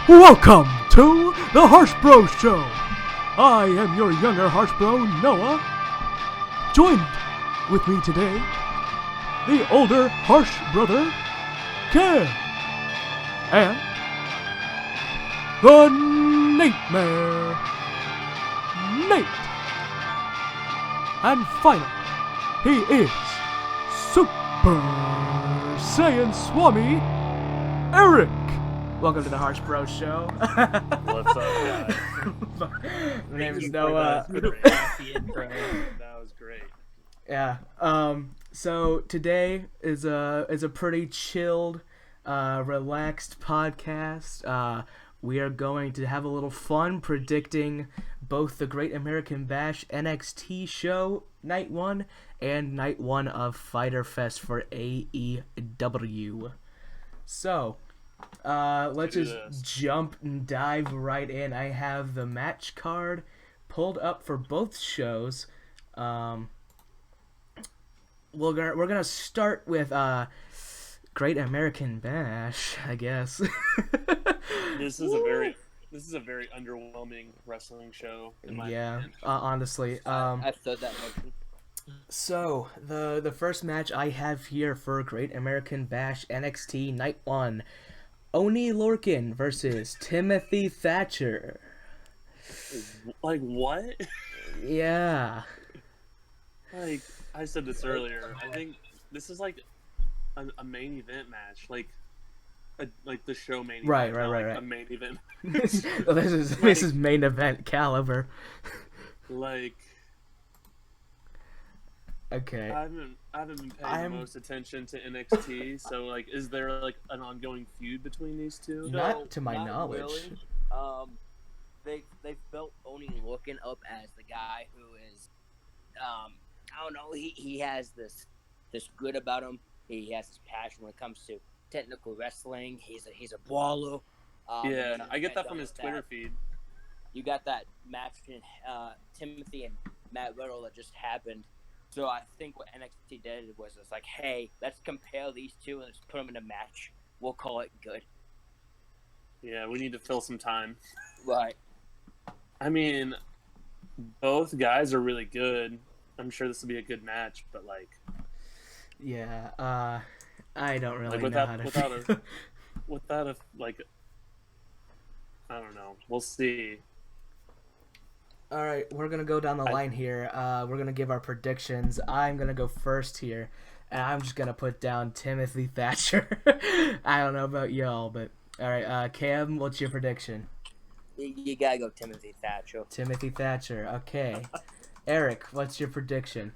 Welcome to the HarshBros Show. I am your younger HarshBro, Noah. Joined with me today, the older Harsh brother, Ken. And the Nightmare, Nate. And finally, he is Super Saiyan Swami, Eric. Welcome to the HarshBros Show. What's up, guys? My name is Noah. That was great. Yeah. So today is a pretty chilled, relaxed podcast. We are going to have a little fun predicting both the Great American Bash NXT show night 1 and night 1 of Fyter Fest for AEW. So, let's just jump and dive right in. I have the match card pulled up for both shows. We're gonna start with Great American Bash, I guess. This is a very underwhelming wrestling show. In my opinion. Honestly. I've said that motion. So the first match I have here for Great American Bash NXT Night 1. Oni Lorcan versus Timothy Thatcher. Like, what? Yeah. Like, I said this earlier. I think this is like a main event match. Like the show main event. Right. A main event. This is main event caliber. Like... Okay. I haven't been paying the most attention to NXT, so like, is there like an ongoing feud between these two? Not to my knowledge. Really. They've built Oni Lorcan up as the guy who is, I don't know. He has this good about him. He has this passion when it comes to technical wrestling. He's a brawler. Yeah, I get that from his Twitter feed. You got that match between Timothy and Matt Riddle that just happened. So I think what NXT did was it's like, hey, let's compare these two and let's put them in a match. We'll call it good. Yeah, we need to fill some time. Right. I mean, both guys are really good. I'm sure this will be a good match, but like... Yeah, I don't really like know how to feel. Without a, like... I don't know. We'll see. All right, we're going to go down the line here. We're going to give our predictions. I'm going to go first here, and I'm just going to put down Timothy Thatcher. I don't know about y'all, but... All right, Cam, what's your prediction? You got to go Timothy Thatcher. Timothy Thatcher, okay. Eric, what's your prediction?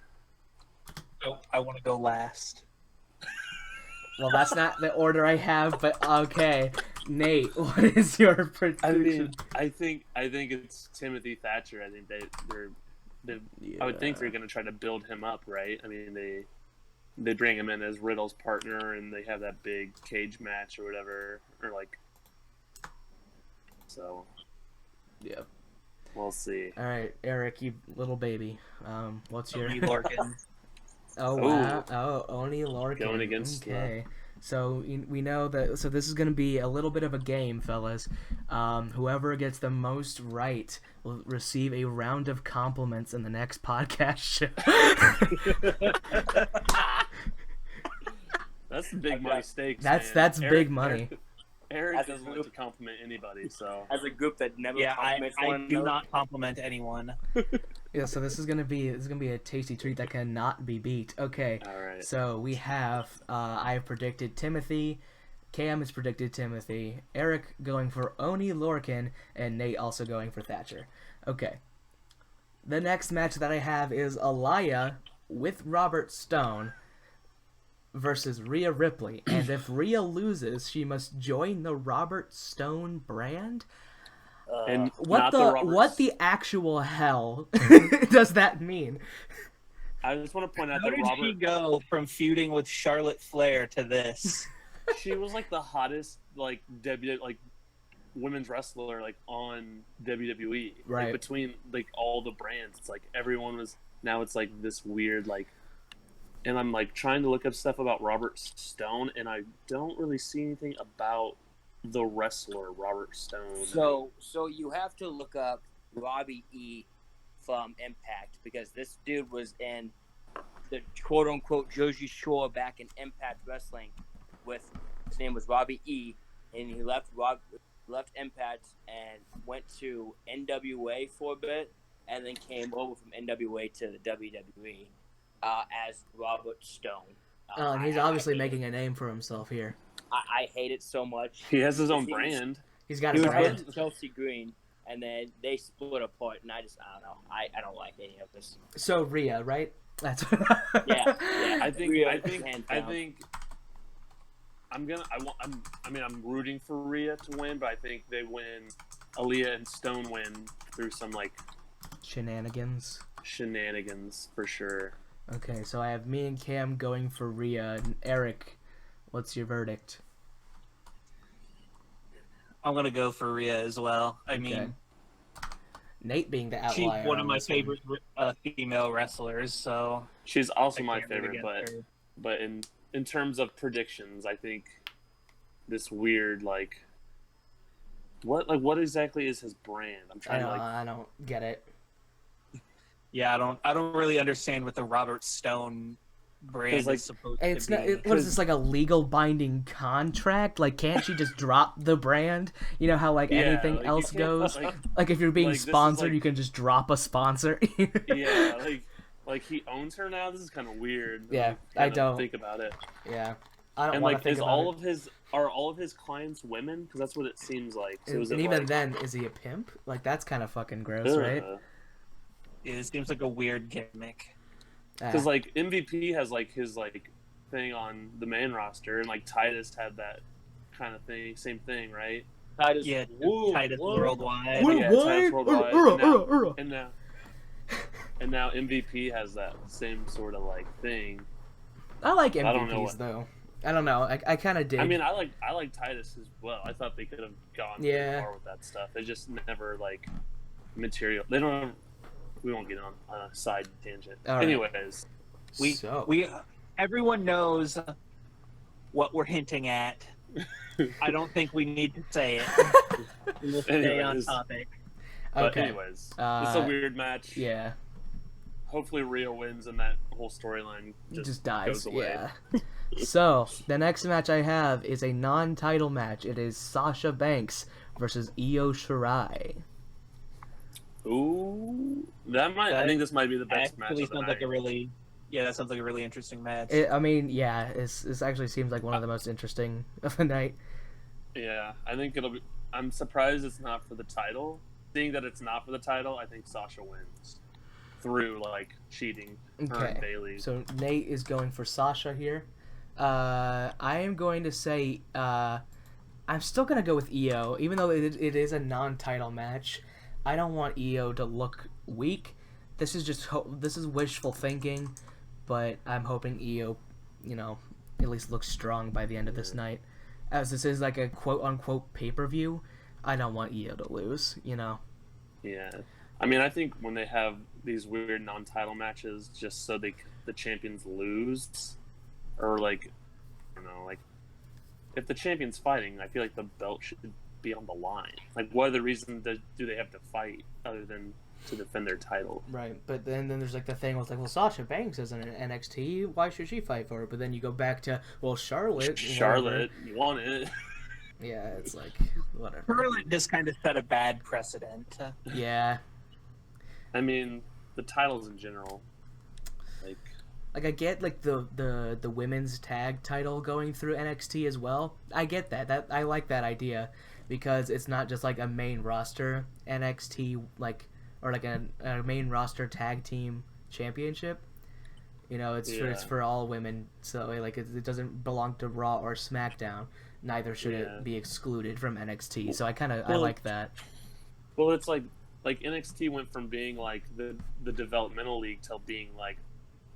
Oh, I want to go last. Well, that's not the order I have, but okay. Nate, what is your prediction? I think it's Timothy Thatcher. I think they're Yeah. I would think they're going to try to build him up, right? I mean, they bring him in as Riddle's partner, and they have that big cage match or whatever, or like. So. Yeah. We'll see. All right, Eric, you little baby. What's your? Oni Lorcan. Oh wow! Oh, Oni Lorcan. Going against. Okay. So we know that. So this is going to be a little bit of a game, fellas. Whoever gets the most right will receive a round of compliments in the next podcast show. That's big money stakes. That's man. big money. Eric doesn't like to compliment anybody, so As a group that never compliments I one do another. not compliment anyone. Yeah. So this is gonna be a tasty treat that cannot be beat. Okay. all right. So we have I have predicted Timothy. Cam has predicted Timothy. Eric going for Oni Lorcan, and Nate also going for Thatcher. Okay. The next match that I have is Aliyah with Robert Stone versus Rhea Ripley. And if Rhea loses, she must join the Robert Stone brand. And What not the actual hell does that mean? I just want to point out How that did she go from feuding with Charlotte Flair to this? she was like the hottest like women's wrestler like on WWE. Right. Like, between like all the brands, it's like everyone was. Now it's like this weird like. And I'm like trying to look up stuff about Robert Stone, and I don't really see anything about the wrestler Robert Stone? So you have to look up Robbie E from Impact, because this dude was in the quote unquote Jersey Shore back in Impact Wrestling. His name was Robbie E, and he left Impact and went to NWA for a bit, and then came over from NWA to the WWE as Robert Stone. And he's obviously making a name for himself here. I hate it so much. He has his own brand. He's got He his was brand. with Chelsea Green, and then they split apart, and I don't know. I don't like any of this. So Rhea, right? That's Yeah. I think I'm rooting for Rhea to win, but I think they win. Aaliyah and Stone win through some like shenanigans for sure. Okay, so I have me and Cam going for Rhea. And Eric, what's your verdict? I'm gonna go for Rhea as well. I mean, Nate being the she's outlier. one of my favorite female wrestlers, so She's also I my can't root favorite, against her. but in terms of predictions, I think this weird what exactly is his brand? I'm trying to I don't get it. Yeah, I don't really understand what the Robert Stone brand like, is supposed It's to not. be. What is this, like a legal binding contract? Like, can't she just drop the brand? You know how like Yeah, anything like, else you can't, goes. like- Like if you're being like, this is, sponsored, like- you can just drop a sponsor. yeah, like he owns her now. This is kind of weird. Yeah, Like, I gotta don't. think about it. Yeah, I don't And want to like, think is about all it. are all of his clients women? Because that's what it seems like. So is And it even like, then, is he a pimp? Like that's kind of fucking gross, right? It seems like a weird gimmick. Because like MVP has like his like thing on the main roster, and like Titus had that kind of thing, same thing, right? Titus, Yeah, whoa, Titus whoa. Worldwide. Yeah, Titus Worldwide. And now MVP has that same sort of like thing. I like I don't know MVPs though. I don't know. I kind of did. I mean, I like Titus as well. I thought they could have gone Yeah. far with that stuff. They just never like material. They don't. We won't get on a side tangent. All right. Anyways, Everyone knows what we're hinting at. I don't think we need to say it. We'll stay on Anyways. topic. but okay. anyways, this is a weird match. Yeah, Hopefully, Rhea wins, and that whole storyline just dies. goes away. Yeah. So the next match I have is a non-title match. It is Sasha Banks versus Io Shirai. Ooh, I think this might be the best match Actually of the sounds night. like a really, that sounds like a really interesting match. I mean, yeah, this actually seems like one of the most interesting of the night. Yeah, I think it'll be. I'm surprised it's not for the title. Seeing that it's not for the title, I think Sasha wins through like cheating her and Okay, Bailey. so Nate is going for Sasha here. I am going to say I'm still gonna go with Io, even though it is a non-title match. I don't want Io to look weak. This is just this is wishful thinking, but I'm hoping Io, at least looks strong by the end of this night. As this is like a quote-unquote pay-per-view, I don't want Io to lose, Yeah, I mean, I think when they have these weird non-title matches, just so the champions lose, or like, like if the champion's fighting, I feel like the belt should be on the line. Like, what other reason do they have to fight other than to defend their title? Right, but then there's like the thing with like, well, Sasha Banks isn't an NXT. Why should she fight for it? But then you go back to, well, Charlotte, You want it? Yeah, it's like whatever. Charlotte just kind of set a bad precedent. Yeah, I mean, the titles in general, like I get like the women's tag title going through NXT as well. I get that I like that idea because it's not just like a main roster NXT or like a main roster tag team championship. It's for all women, so like it doesn't belong to Raw or SmackDown. Neither should it be excluded from NXT. So I like that. Well, it's like NXT went from being like the developmental league to being like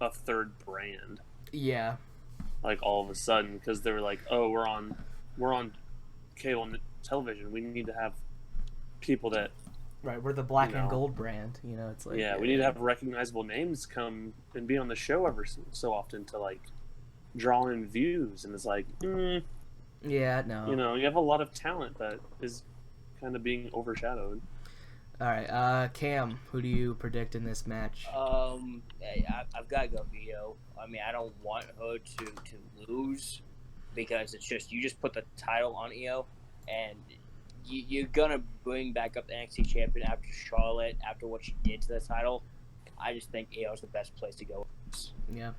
a third brand. Yeah. Like all of a sudden, because they were like, oh, we're on cable television. We need to have people that. Right, we're the black and gold brand. It's like we need to have recognizable names come and be on the show ever so often to like draw in views, and it's like, Yeah, no. You know, you have a lot of talent that is kind of being overshadowed. All right, Cam, who do you predict in this match? I've got to go Io. I mean, I don't want her to lose because it's just you just put the title on Io, and you're gonna bring back up the NXT champion after Charlotte after what she did to the title. I just think Io is the best place to go. Yeah.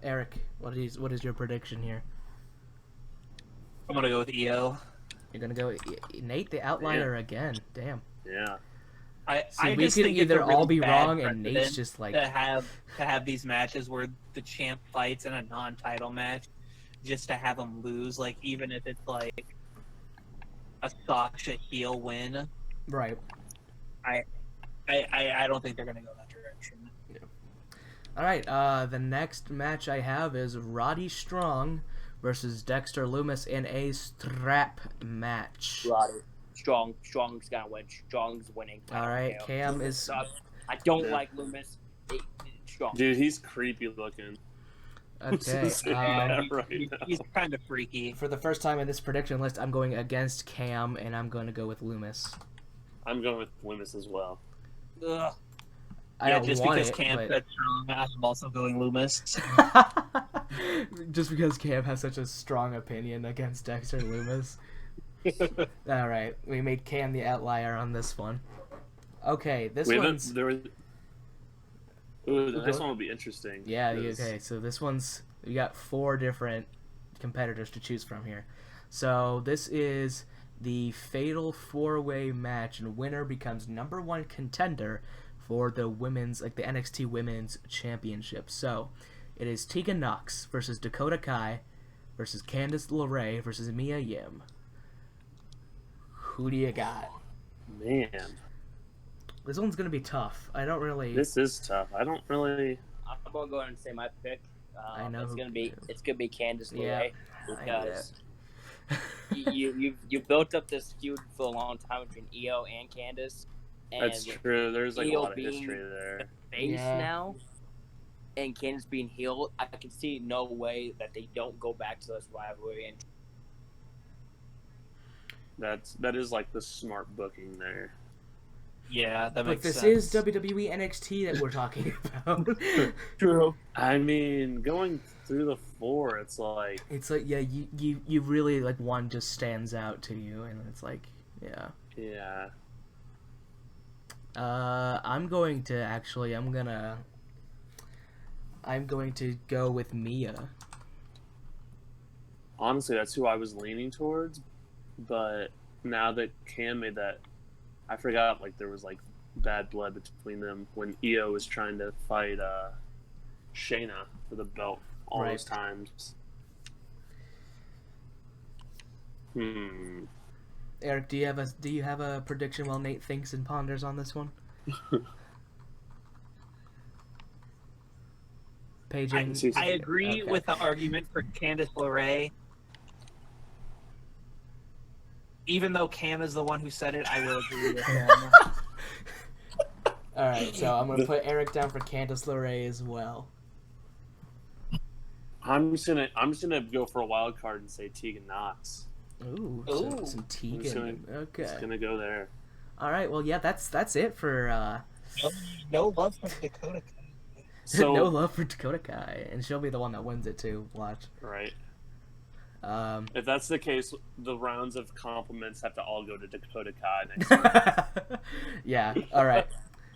Eric, what is your prediction here? I'm gonna go with EO. You're gonna go Nate, the outlier again. Damn. Yeah. See, we just could think it's a either all really be bad wrong and Nate's precedent just like to have these matches where the champ fights in a non-title match, just to have them lose. Like even if it's like a Sasha heel win, right. I don't think they're gonna go that direction. Yeah. All right. The next match I have is Roddy Strong versus Dexter Lumis in a strap match. Roddy. Strong's gonna win. Strong's winning. All right, Cam is. I don't like Lumis. Strong. Dude, he's creepy looking. Okay. He's kind of freaky. For the first time in this prediction list, I'm going against Cam, and I'm going to go with Loomis. I'm going with Loomis as well. Ugh. I don't just want because it, Cam but... said Strong, I'm also going Loomis. Just because Cam has such a strong opinion against Dexter Lumis. All right, we made Cam the outlier on this one. Okay, this one's. The next one will be interesting. Yeah. Okay. So this one's. We got 4 different competitors to choose from here. So this is the Fatal 4-Way match, and winner becomes #1 contender for the women's, like the NXT Women's Championship. So it is Tegan Nox versus Dakota Kai versus Candice LeRae versus Mia Yim. Who do you got? Man. This one's gonna be tough. I don't really. This is tough. I don't really. I'm gonna go ahead and say my pick. I know it's gonna be Candice Yeah, LeRae because you built up this feud for a long time between Io and Candice. And That's true. There's like Io a lot of being history there. Face Yeah. now, and Candice being heel, I can see no way that they don't go back to this rivalry. And That is like the smart booking there. Yeah, that But makes this sense. is WWE NXT that we're talking about. True. I mean, going through the 4, it's like It's like, yeah, you really, like, one just stands out to you, and it's like, yeah. yeah. I'm going to go with Mia. Honestly, that's who I was leaning towards, but now that Cam made that, I forgot like there was like bad blood between them when Io was trying to fight Shayna for the belt all Right. those times. Eric, do you have a prediction while Nate thinks and ponders on this one? Paging. I agree Okay. with the argument for Candice LeRae. Even though Cam is the one who said it, I will agree with him. All right, so I'm gonna put Eric down for Candice LeRae as well. I'm just gonna go for a wild card and say Tegan Nox. Ooh, Ooh. some Tegan. Okay. Just gonna go there. All right. Well, yeah, that's it for No love for Dakota. So no love for Dakota Kai, and she'll be the one that wins it too. Watch. right. If that's the case, the rounds of compliments have to all go to Dakota Kai next week. Yeah. All right.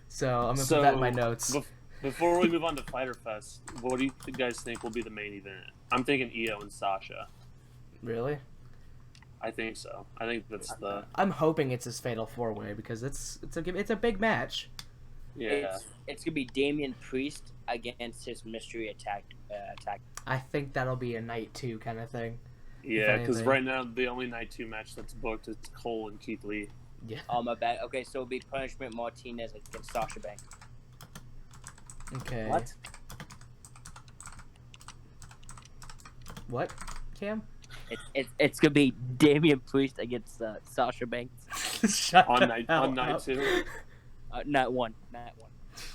So I'm gonna put that in my notes. Before we move on to Fyter Fest, what do you guys think will be the main event? I'm thinking Io and Sasha. Really? I think so. I think that's the I'm hoping it's this Fatal 4-Way because it's a big match. yeah. It's gonna be Damian Priest against his mystery attack. I think that'll be a night 2 kind of thing. Yeah, because anything. right now the only night 2 match that's booked is Cole and Keith Lee. Yeah. Oh my bad. Okay, so it'll be Punishment Martinez against Sasha Banks. Okay. What? What? Cam? It's gonna be Damian Priest against Sasha Banks. Shut On the night hell on night up. 2. Not one.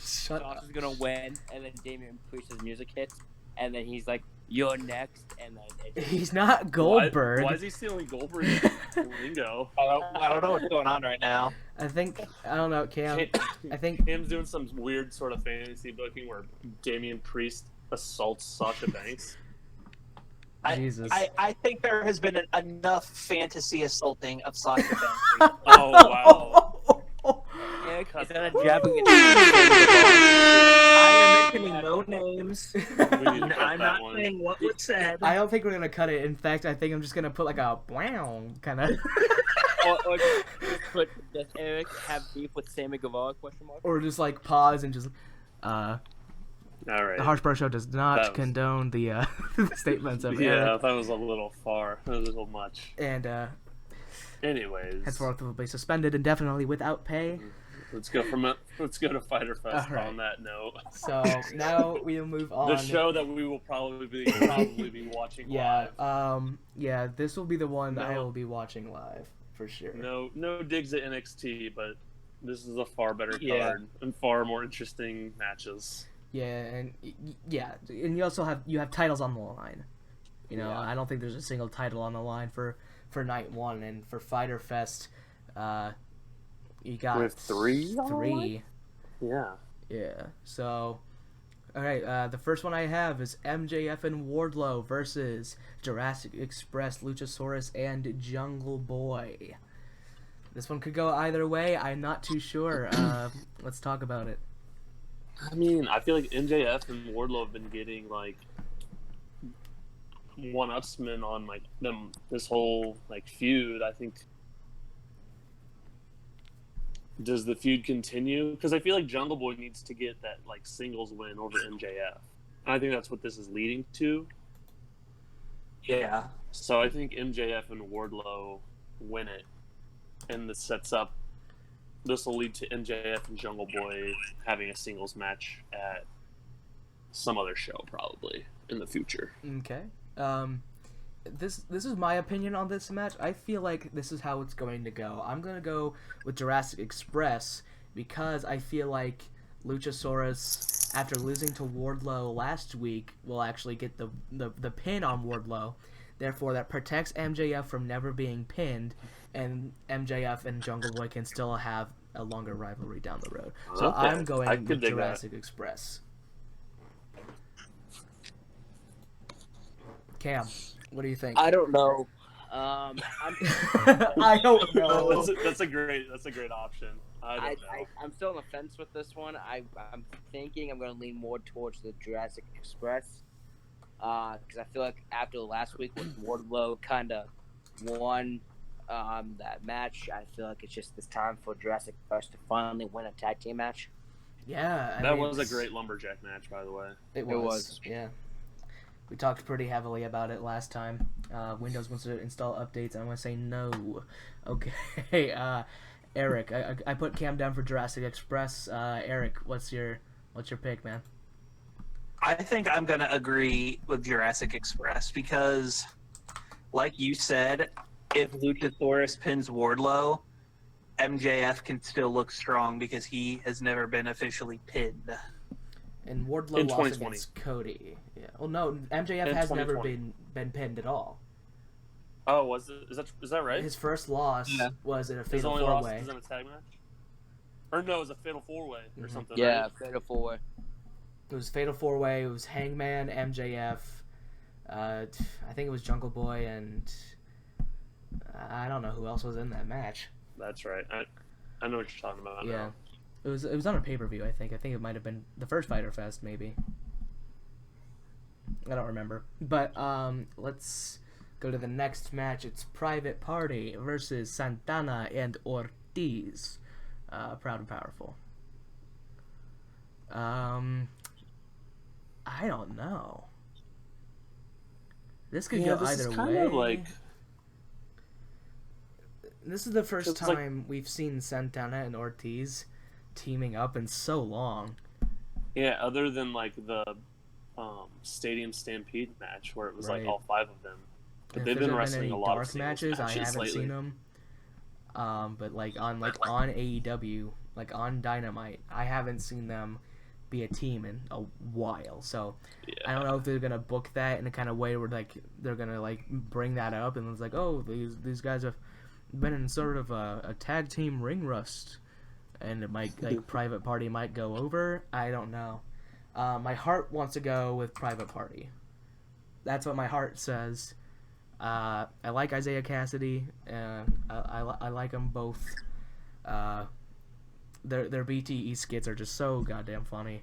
Shut up. Sasha's gonna win, and then Damian Priest's music hits, and then he's like, you're next, and then He's not Goldberg. Why is he stealing Goldberg's lingo? I don't know what's going on right now. I don't know, Cam. I think Cam's doing some weird sort of fantasy booking where Damian Priest assaults Sasha Banks. Jesus. I think there has been enough fantasy assaulting of Sasha Banks. Oh wow! Eric, Cut is that a that. jab against I am mentioning no names. We need to cut I'm that not one. saying what was said. I don't think we're gonna cut it. In fact, I think I'm just gonna put like a wow kind of, or does Eric have beef with Sammy Guevara? Question mark. or just like pause and just. All right. The HarshBros show does not That was- condone the statements of Yeah, Eric, that was a little far. That was a little much. and Anyways, henceforth will be suspended indefinitely without pay. let's go to Fyter Fest All right. on that note. So now we'll move on. The show that we will probably be watching Yeah, live. this will be the one that I No. will be watching live for sure. No digs at NXT, but this is a far better card Yeah. and far more interesting matches. Yeah, and and you also have titles on the line. You know, Yeah. I don't think there's a single title on the line for night one, and for Fyter Fest, you got With three on the line? Three. Yeah. Yeah. So, all right. The first one I have is MJF and Wardlow versus Jurassic Express, Luchasaurus, and Jungle Boy. This one could go either way. I'm not too sure. Let's talk about it. I mean, I feel like MJF and Wardlow have been getting like one-upsmen on like them this whole like feud. I think. Does the feud continue? Because I feel like Jungle Boy needs to get that like singles win over MJF, and I think that's what this is leading to. Yeah. So I think MJF and Wardlow win it, and this sets up. This will lead to MJF and Jungle Boy having a singles match at some other show, probably in the future. Okay. This is my opinion on this match. I feel like this is how it's going to go. I'm gonna go with Jurassic Express because I feel like Luchasaurus, after losing to Wardlow last week, will actually get the pin on Wardlow. Therefore, that protects MJF from never being pinned, and MJF and Jungle Boy can still have a longer rivalry down the road. So Okay. I'm I going could with dig Jurassic Express. Cam, what do you think? I don't know. I'm I don't know. That's a great option. I don't know. I'm still on the fence with this one. I'm thinking I'm going to lean more towards the Jurassic Express. Because I feel like after last week when Wardlow kind of won that match, I feel like it's just this time for Jurassic Express to finally win a tag team match. Yeah, That was a great lumberjack match, by the way. It was. Yeah. We talked pretty heavily about it last time. Windows wants to install updates, and I'm going to say no. Okay. Eric, I put Cam down for Jurassic Express. Eric, what's your pick, man? I think I'm going to agree with Jurassic Express because, like you said, if Luchasaurus pins Wardlow, MJF can still look strong because he has never been officially pinned. And Wardlow In lost 2020. against Cody. Yeah. Well, no, MJF has never been pinned at all. Oh, is that right? His first loss was in a His fatal only loss four-way. was in a tag match? Or no, it was a fatal four-way or something. Yeah, right? fatal four. It was fatal four-way. It was Hangman, MJF. I think it was Jungle Boy, and I don't know who else was in that match. That's right. I know what you're talking about. Yeah, Now. it was on a pay-per-view. I think it might have been the first Fyter Fest, maybe. I don't remember. But let's go to the next match. It's Private Party versus Santana and Ortiz. Proud and Powerful. I don't know. This could go this either is kind way. of like This is the first It's like- time we've seen Santana and Ortiz teaming up in so long. yeah, other than like the Stadium Stampede match where it was Right. like all five of them. But If they've there's been been wrestling any a lot dark of singles matches. I haven't lately. seen them. But on AEW, like on Dynamite, I haven't seen them be a team in a while. So Yeah. I don't know if they're gonna book that in a kind of way where like they're gonna like bring that up and it's like, oh, these guys have been in sort of a tag team ring rust, and it might like Private Party might go over. I don't know. My heart wants to go with Private Party. That's what my heart says. I like Isaiah Cassidy, and I like them both. Their BTE skits are just so goddamn funny.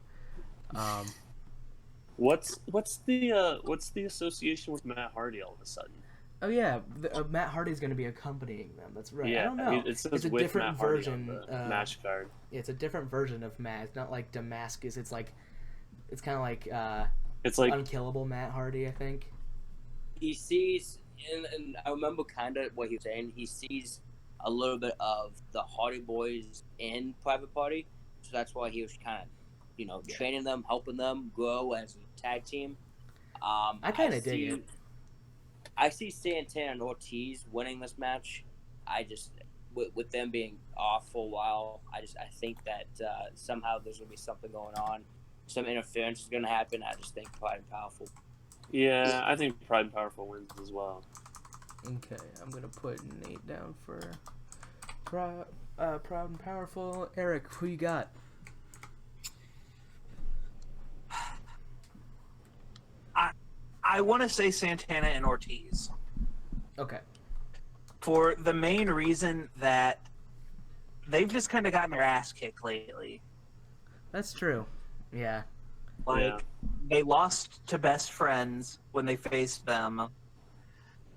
What's the association with Matt Hardy all of a sudden? Oh yeah, Matt Hardy's going to be accompanying them. That's right. Yeah, I don't know. it says It's a with different Matt Hardy version. on the match card. It's a different version of Matt. It's not like Damascus. It's like, it's kind of like It's like unkillable Matt Hardy, I think. He sees, and I remember kind of what he was saying. He sees a little bit of the Hardy Boys in Private Party, so that's why he was kind of, training them, helping them grow as a tag team. I kind of dig it. I see Santana and Ortiz winning this match. I just, with them being off for a while, I think that somehow there's gonna be something going on. Some interference is gonna happen. I just think Pride and Powerful. Yeah, I think Pride and Powerful wins as well. Okay, I'm gonna put Nate down for Proud and Powerful. Eric, who you got? I want to say Santana and Ortiz. Okay. For the main reason that they've just kind of gotten their ass kicked lately. That's true. Yeah. They lost to Best Friends when they faced them.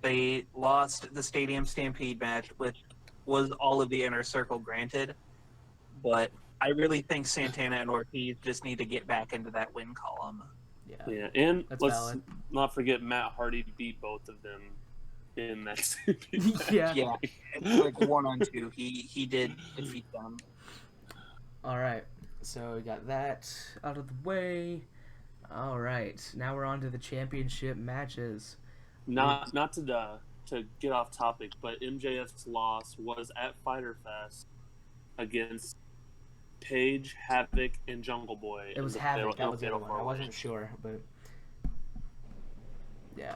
They lost the Stadium Stampede match, which was all of the Inner Circle granted. But I really think Santana and Ortiz just need to get back into that win column. Yeah, and That's let's valid. not forget Matt Hardy beat both of them in that. Yeah. Yeah, it's like 1-on-2. He did defeat them. All right. So we got that out of the way. All right. Now we're on to the championship matches. Not to get off topic, but MJF's loss was at Fyter Fest against Paige, Havoc, and Jungle Boy. It was Havoc. That was the other one. I wasn't sure, but yeah.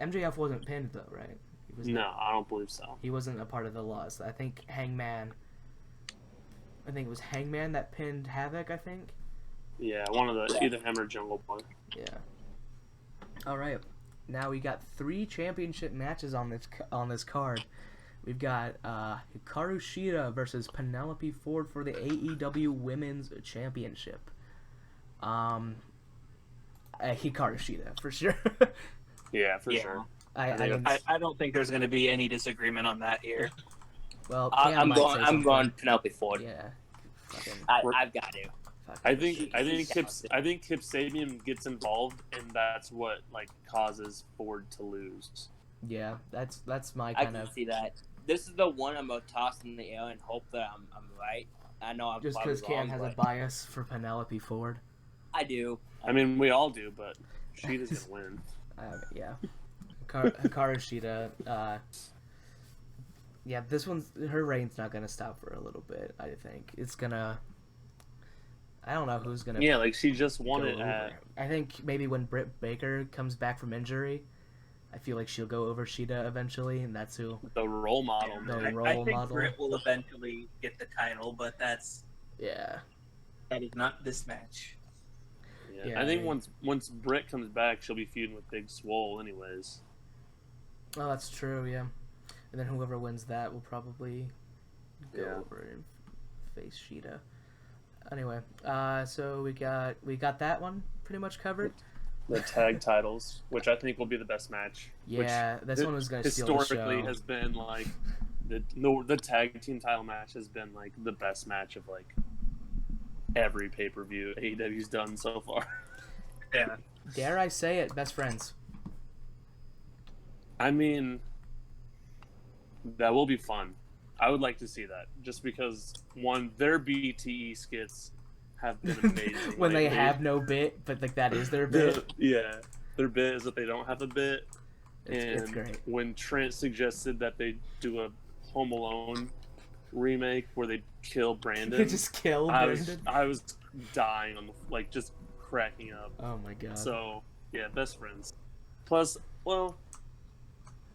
MJF wasn't pinned though, right? No, I don't believe so. He wasn't a part of the loss. I think it was Hangman that pinned Havoc, I think. Yeah, one of the either him or Jungle Boy. Yeah. All right. Now we got 3 championship matches on this card. We've got Hikaru Shida versus Penelope Ford for the AEW Women's Championship. Hikaru Shida for sure. Yeah, for sure. I don't think there's going to be any disagreement on that here. Well, I'm going Penelope Ford. Yeah. I've got to. I think Kip Sabian gets involved, and that's what causes Ford to lose. Yeah, that's my I kind can of. see that. This is the one I'm gonna toss in the air and hope that I'm right. I know I'm Just probably because Cam wrong, has a but bias for Penelope Ford. I do. I mean, we all do, but she doesn't win. Yeah. Hikaru Shida. Yeah, this one's her reign's not gonna stop for a little bit. I think it's gonna. I don't know who's gonna. Yeah, she just won go it over. at. I think maybe when Britt Baker comes back from injury, I feel like she'll go over Shida eventually, and that's who. The role model. The Man. role I think model. Britt will eventually get the title, but that is not this match. Yeah, I think once Britt comes back, she'll be feuding with Big Swole, anyways. Oh, that's true. Yeah, and then whoever wins that will probably go over and face Shida. Anyway, so we got that one pretty much covered. The tag titles, which I think will be the best match. Yeah, this one was going to steal the show. Historically, has been the tag team title match has been the best match of every pay-per-view AEW's done so far. Yeah. Dare I say it, best friends. I mean, that will be fun. I would like to see that, just because their BTE skits have been amazing. When they have no bit, but that is their bit. Their bit is that they don't have a bit. It's great. When Trent suggested that they do a Home Alone remake where they kill Brandon. They just kill Brandon. I was dying on the just cracking up. Oh my god. So yeah, best friends. Plus, well,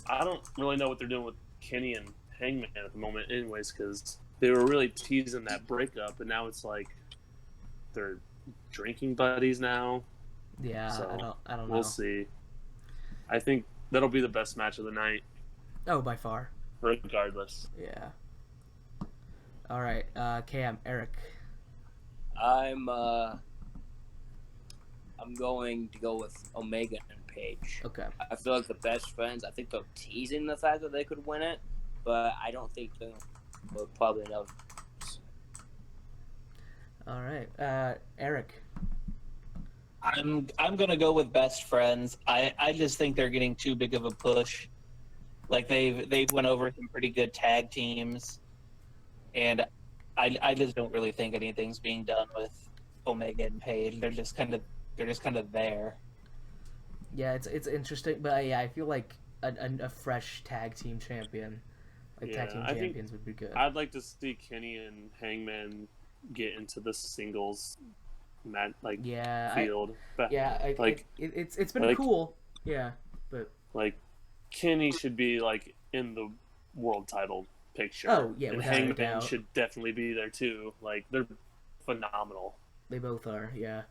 I don't really know what they're doing with Kenny and Hangman at the moment, anyways, because they were really teasing that breakup, and now it's like they're drinking buddies now. Yeah, So, I don't know. We'll see. I think that'll be the best match of the night. Oh, by far. Regardless. Yeah. All right, Cam, Eric. I'm going to go with Omega and Page. Okay. I feel like the best friends. I think they're teasing the fact that they could win it, but I don't think they will probably know. All right, Eric. I'm gonna go with best friends. I just think they're getting too big of a push. Like they've went over some pretty good tag teams, and I just don't really think anything's being done with Omega and Page. They're just kind of there. Yeah, it's interesting, but yeah, I feel like a fresh tag team champion, tag team I think champions would be good. I'd like to see Kenny and Hangman get into the singles field. It's been cool. Yeah, but like Kenny should be like in the world title picture. Oh yeah, and without a Hangman doubt. should definitely be there too. Like they're phenomenal. They both are. Yeah,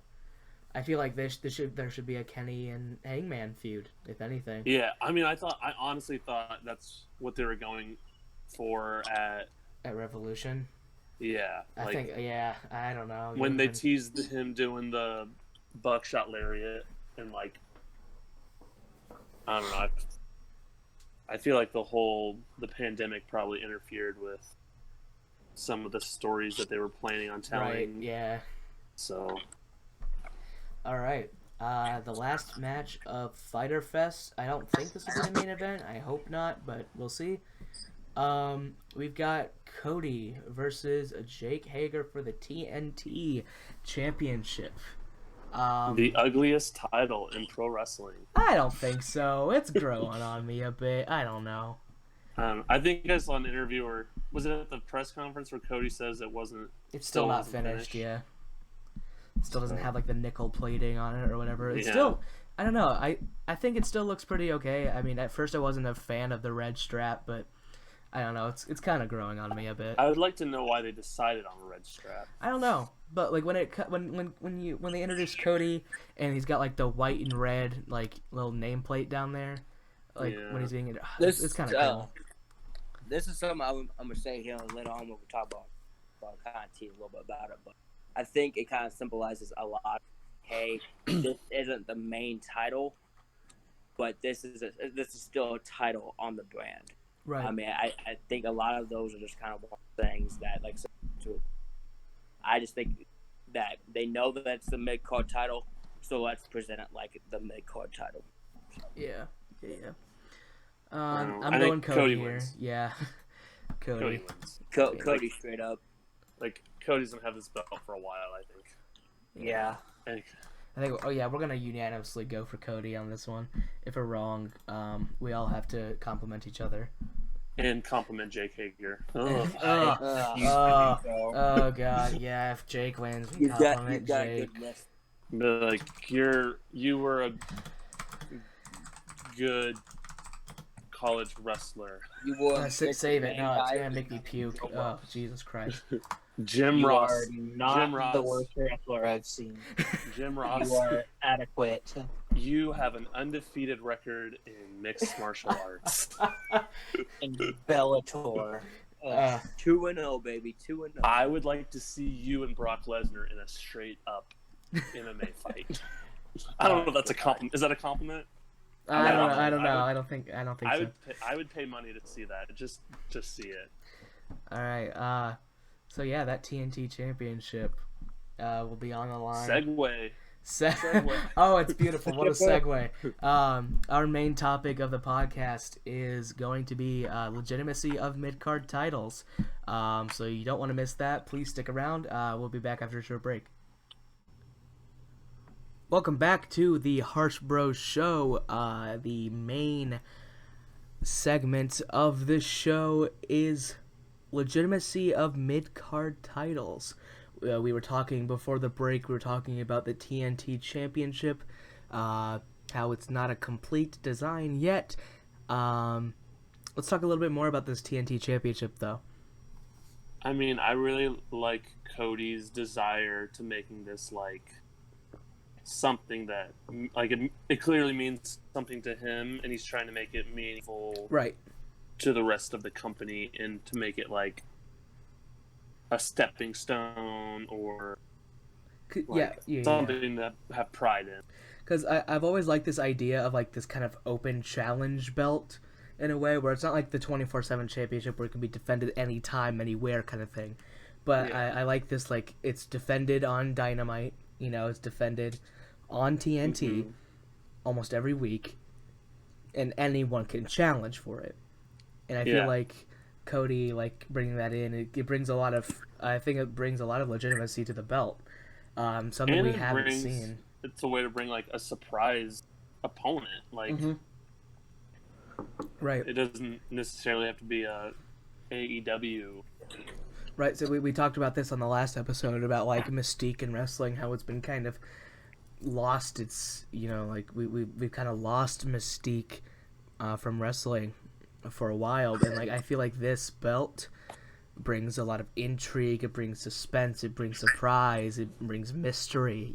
I feel like there should be a Kenny and Hangman feud, if anything. Yeah, I mean, I honestly thought that's what they were going for at Revolution. Yeah, I think. Yeah, I don't know. When they teased him doing the buckshot lariat and like, I don't know. I feel like the pandemic probably interfered with some of the stories that they were planning on telling. Right. Yeah. So. All right. The last match of Fyter Fest. I don't think this will be the main event. I hope not, but we'll see. We've got Cody versus Jake Hager for the TNT Championship. The ugliest title in pro wrestling. I don't think so. It's growing on me a bit. I don't know. I think I saw an interview, or was it at the press conference where Cody says it wasn't. It's still not wasn't finished. Yeah. It still doesn't have like the nickel plating on it or whatever. It's Yeah. still. I don't know. I think it still looks pretty okay. I mean, at first I wasn't a fan of the red strap, but I don't know. It's kind of growing on me a bit. I would like to know why they decided on a red strap. I don't know, but like when they introduced Cody and he's got like the white and red like little nameplate down there, like when he's being it's kind of cool. This is something I'm gonna say here later on when we talk about kind of tease a little bit about it, but I think it kind of symbolizes a lot. Hey, this isn't the main title, but this is still a title on the brand. Right. I mean, I think a lot of those are just kind of things that, like, I just think that they know that it's the mid-card title, so let's present it like the mid-card title. Yeah. I I'm going think Cody here. wins. Yeah. Cody wins. Cody straight up. Like, Cody's going to have this belt for a while, I think. Yeah. I think. Oh yeah, we're gonna unanimously go for Cody on this one. If we're wrong, we all have to compliment each other. And compliment Jake Hager. Oh god, yeah. If Jake wins, we compliment Jake. Like you were a good college wrestler. You were save it. No, it's gonna make me puke. Oh Jesus Christ. Jim Ross. Are not the worst wrestler I've seen. Jim Ross. You are adequate. You have an undefeated record in mixed martial arts. And Bellator. 2-0, baby. 2-0. I would like to see you and Brock Lesnar in a straight up MMA fight. I don't know if that's a compliment. Is that a compliment? I don't know. I don't think so. I would pay money to see that. Just see it. All right. So yeah, that TNT Championship will be on the line. Segue. Oh, it's beautiful. What a segue. Our main topic of the podcast is going to be legitimacy of mid-card titles. So you don't want to miss that. Please stick around. We'll be back after a short break. Welcome back to the HarshBros show. The main segment of this show is legitimacy of mid-card titles. We were talking before the break, we were talking about the TNT Championship, how it's not a complete design yet. Let's talk a little bit more about this TNT Championship, though. I mean, I really like Cody's desire to making this, like, something that, like, it clearly means something to him, and he's trying to make it meaningful Right. to the rest of the company, and to make it, like, a stepping stone or like, something that have pride in. Because I've always liked this idea of, like, this kind of open challenge belt in a way where it's not like the 24/7 championship where it can be defended anytime, anywhere kind of thing. But Yeah. I like this, like, it's defended on Dynamite, it's defended on TNT almost every week, and anyone can challenge for it. And I feel like Cody, like, bringing that in, it brings a lot of, I think it brings a lot of legitimacy to the belt. Something And we haven't seen. It's a way to bring, like, a surprise opponent. Like, right. It doesn't necessarily have to be a AEW. Right, so we talked about this on the last episode about, like, Mystique in wrestling, how it's been kind of lost its, like, we've kind of lost Mystique from wrestling for a while, and, like, I feel like this belt brings a lot of intrigue, it brings suspense, it brings surprise, it brings mystery,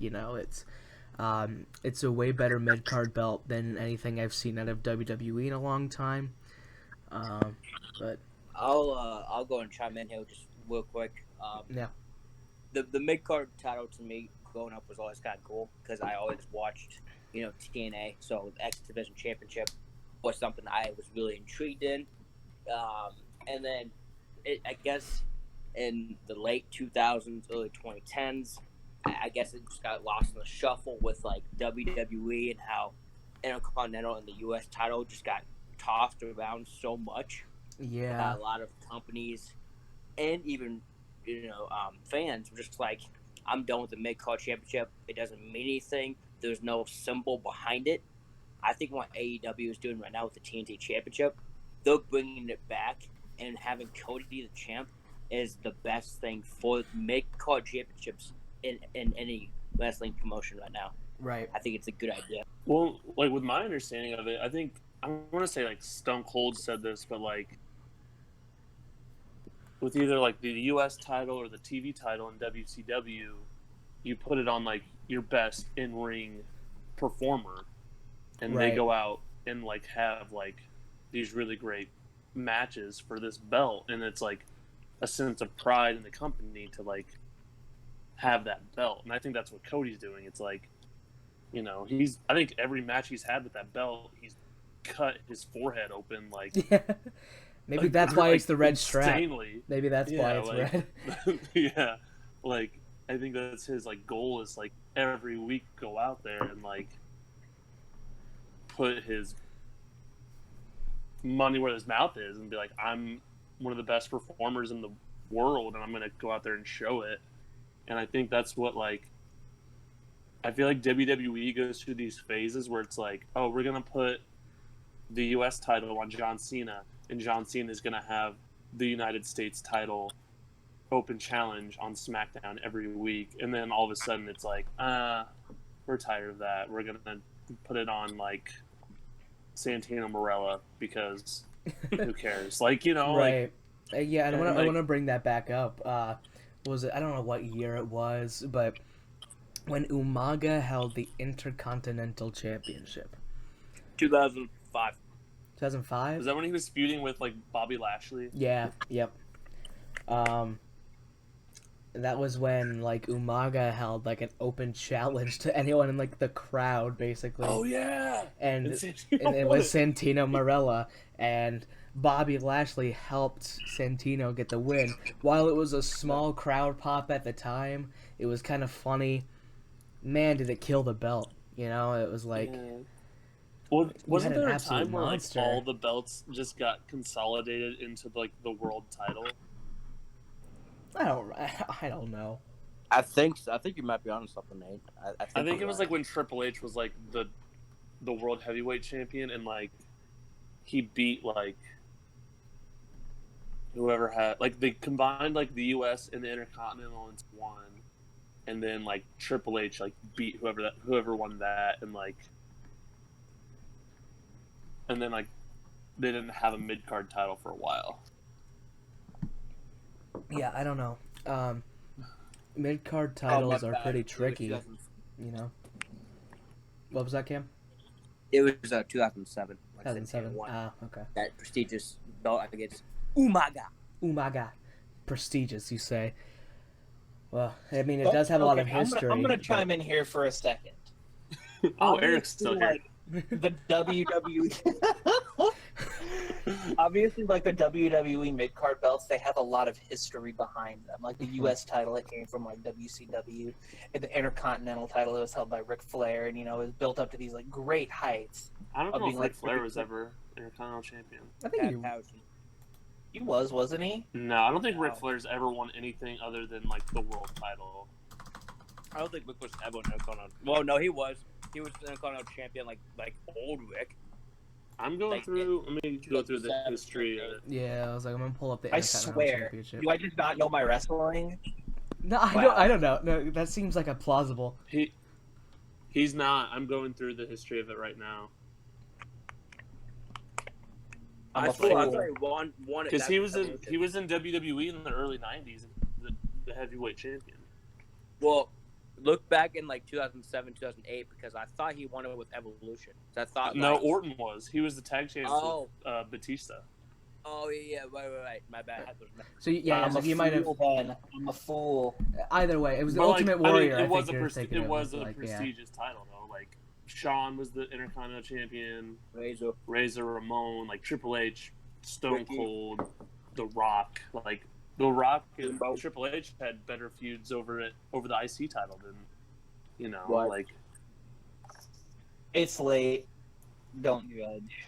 it's a way better mid-card belt than anything I've seen out of WWE in a long time, but... I'll go and chime in here just real quick. The mid-card title to me growing up was always kind of cool because I always watched, TNA, so the X Division Championship was something I was really intrigued in. And then I guess in the late 2000s, early 2010s, I guess it just got lost in the shuffle with, like, WWE and how Intercontinental and the U.S. title just got tossed around so much. Yeah. A lot of companies and even, fans were just like, I'm done with the mid-card championship. It doesn't mean anything. There's no symbol behind it. I think what AEW is doing right now with the TNT championship, they're bringing it back, and having Cody be the champ is the best thing for mid-card championships in any wrestling promotion right now. Right. I think it's a good idea. Well, like, with my understanding of it, I think, I want to say, like, Stone Cold said this, but, like, with either, like, the U.S. title or the TV title in WCW, you put it on, like, your best in-ring performer, and they go out and, like, have, like, these really great matches for this belt, and it's, like, a sense of pride in the company to, like, have that belt. And I think that's what Cody's doing. It's like, I think every match he's had with that belt, he's cut his forehead open, like... Maybe like, that's why like, it's the red insanely. strap. Maybe that's why it's like, red. Yeah. Like, I think that's his, like, goal is, like, every week go out there and, like, put his money where his mouth is and be like, I'm one of the best performers in the world, and I'm going to go out there and show it. And I think that's what, like, I feel like WWE goes through these phases where it's like, oh, we're going to put the U.S. title on John Cena, and John Cena is going to have the United States title open challenge on SmackDown every week. And then all of a sudden it's like, we're tired of that. We're going to put it on, like, Santino Marella because who cares? Like, right. Yeah, and I like, want to bring that back up. Was it? I don't know what year it was, but when Umaga held the Intercontinental Championship. 2005. 2005? Is that when he was feuding with, like, Bobby Lashley? Yeah, yep. That was when, like, Umaga held, like, an open challenge to anyone in, like, the crowd, basically. Oh, yeah! And it was Santino Marella, and Bobby Lashley helped Santino get the win. While it was a small crowd pop at the time, it was kind of funny. Man, did it kill the belt. It was like... Yeah. Well, wasn't there a absolute time where, like, monster. all the belts just got consolidated into, like, the world title? I don't know. I think so. I think you might be onto something, Nate. I think it was, like, when Triple H was, like, the world heavyweight champion, and, like, he beat, like, whoever had like they combined like the U.S. and the Intercontinental into one, and then like Triple H like beat whoever won that, and then like they didn't have a mid-card title for a while. Yeah, I don't know. Mid-card titles are pretty tricky, you know. What was that, Cam? It was 2007. 2007. Ah, okay. That prestigious belt against Umaga. Umaga. Prestigious, you say. Well, I mean, it does have a lot of history. I'm going to chime in here for a second. Eric's still here. The WWE. Obviously, like the WWE mid-card belts, they have a lot of history behind them. Like the U.S. title, it came from like WCW, and the Intercontinental title, it was held by Ric Flair, and it was built up to these like great heights. I don't know if Ric Flair was ever Intercontinental champion. I think he was, wasn't he? No, I don't think Ric Flair's ever won anything other than like the world title. I don't think Rick was ever an Intercontinental. Well, no, he was. He was an Intercontinental champion, like old Rick. I'm going through. Let me go through the history. Yeah, I was like, I'm gonna pull up the I Intercontinental swear. Championship. Do I just not know my wrestling? No, I don't know. No, that seems like a plausible. He's not. I'm going through the history of it right now. I thought he won it because he was in WWE in the early '90s, the heavyweight champion. Well, look back in like 2007, 2008, because I thought he won it with Evolution. So I thought Orton was. He was the tag champion with Batista. Oh yeah, right. My bad. So yeah, so you might have. I'm a fool. Either way, it was the Ultimate Warrior. I mean, it was a prestigious title though. Like Shawn was the Intercontinental champion. Razor Ramon, like Triple H, Stone Cold, The Rock. Like The Rock and Triple H had better feuds over the IC title than, like. It's late. Don't judge.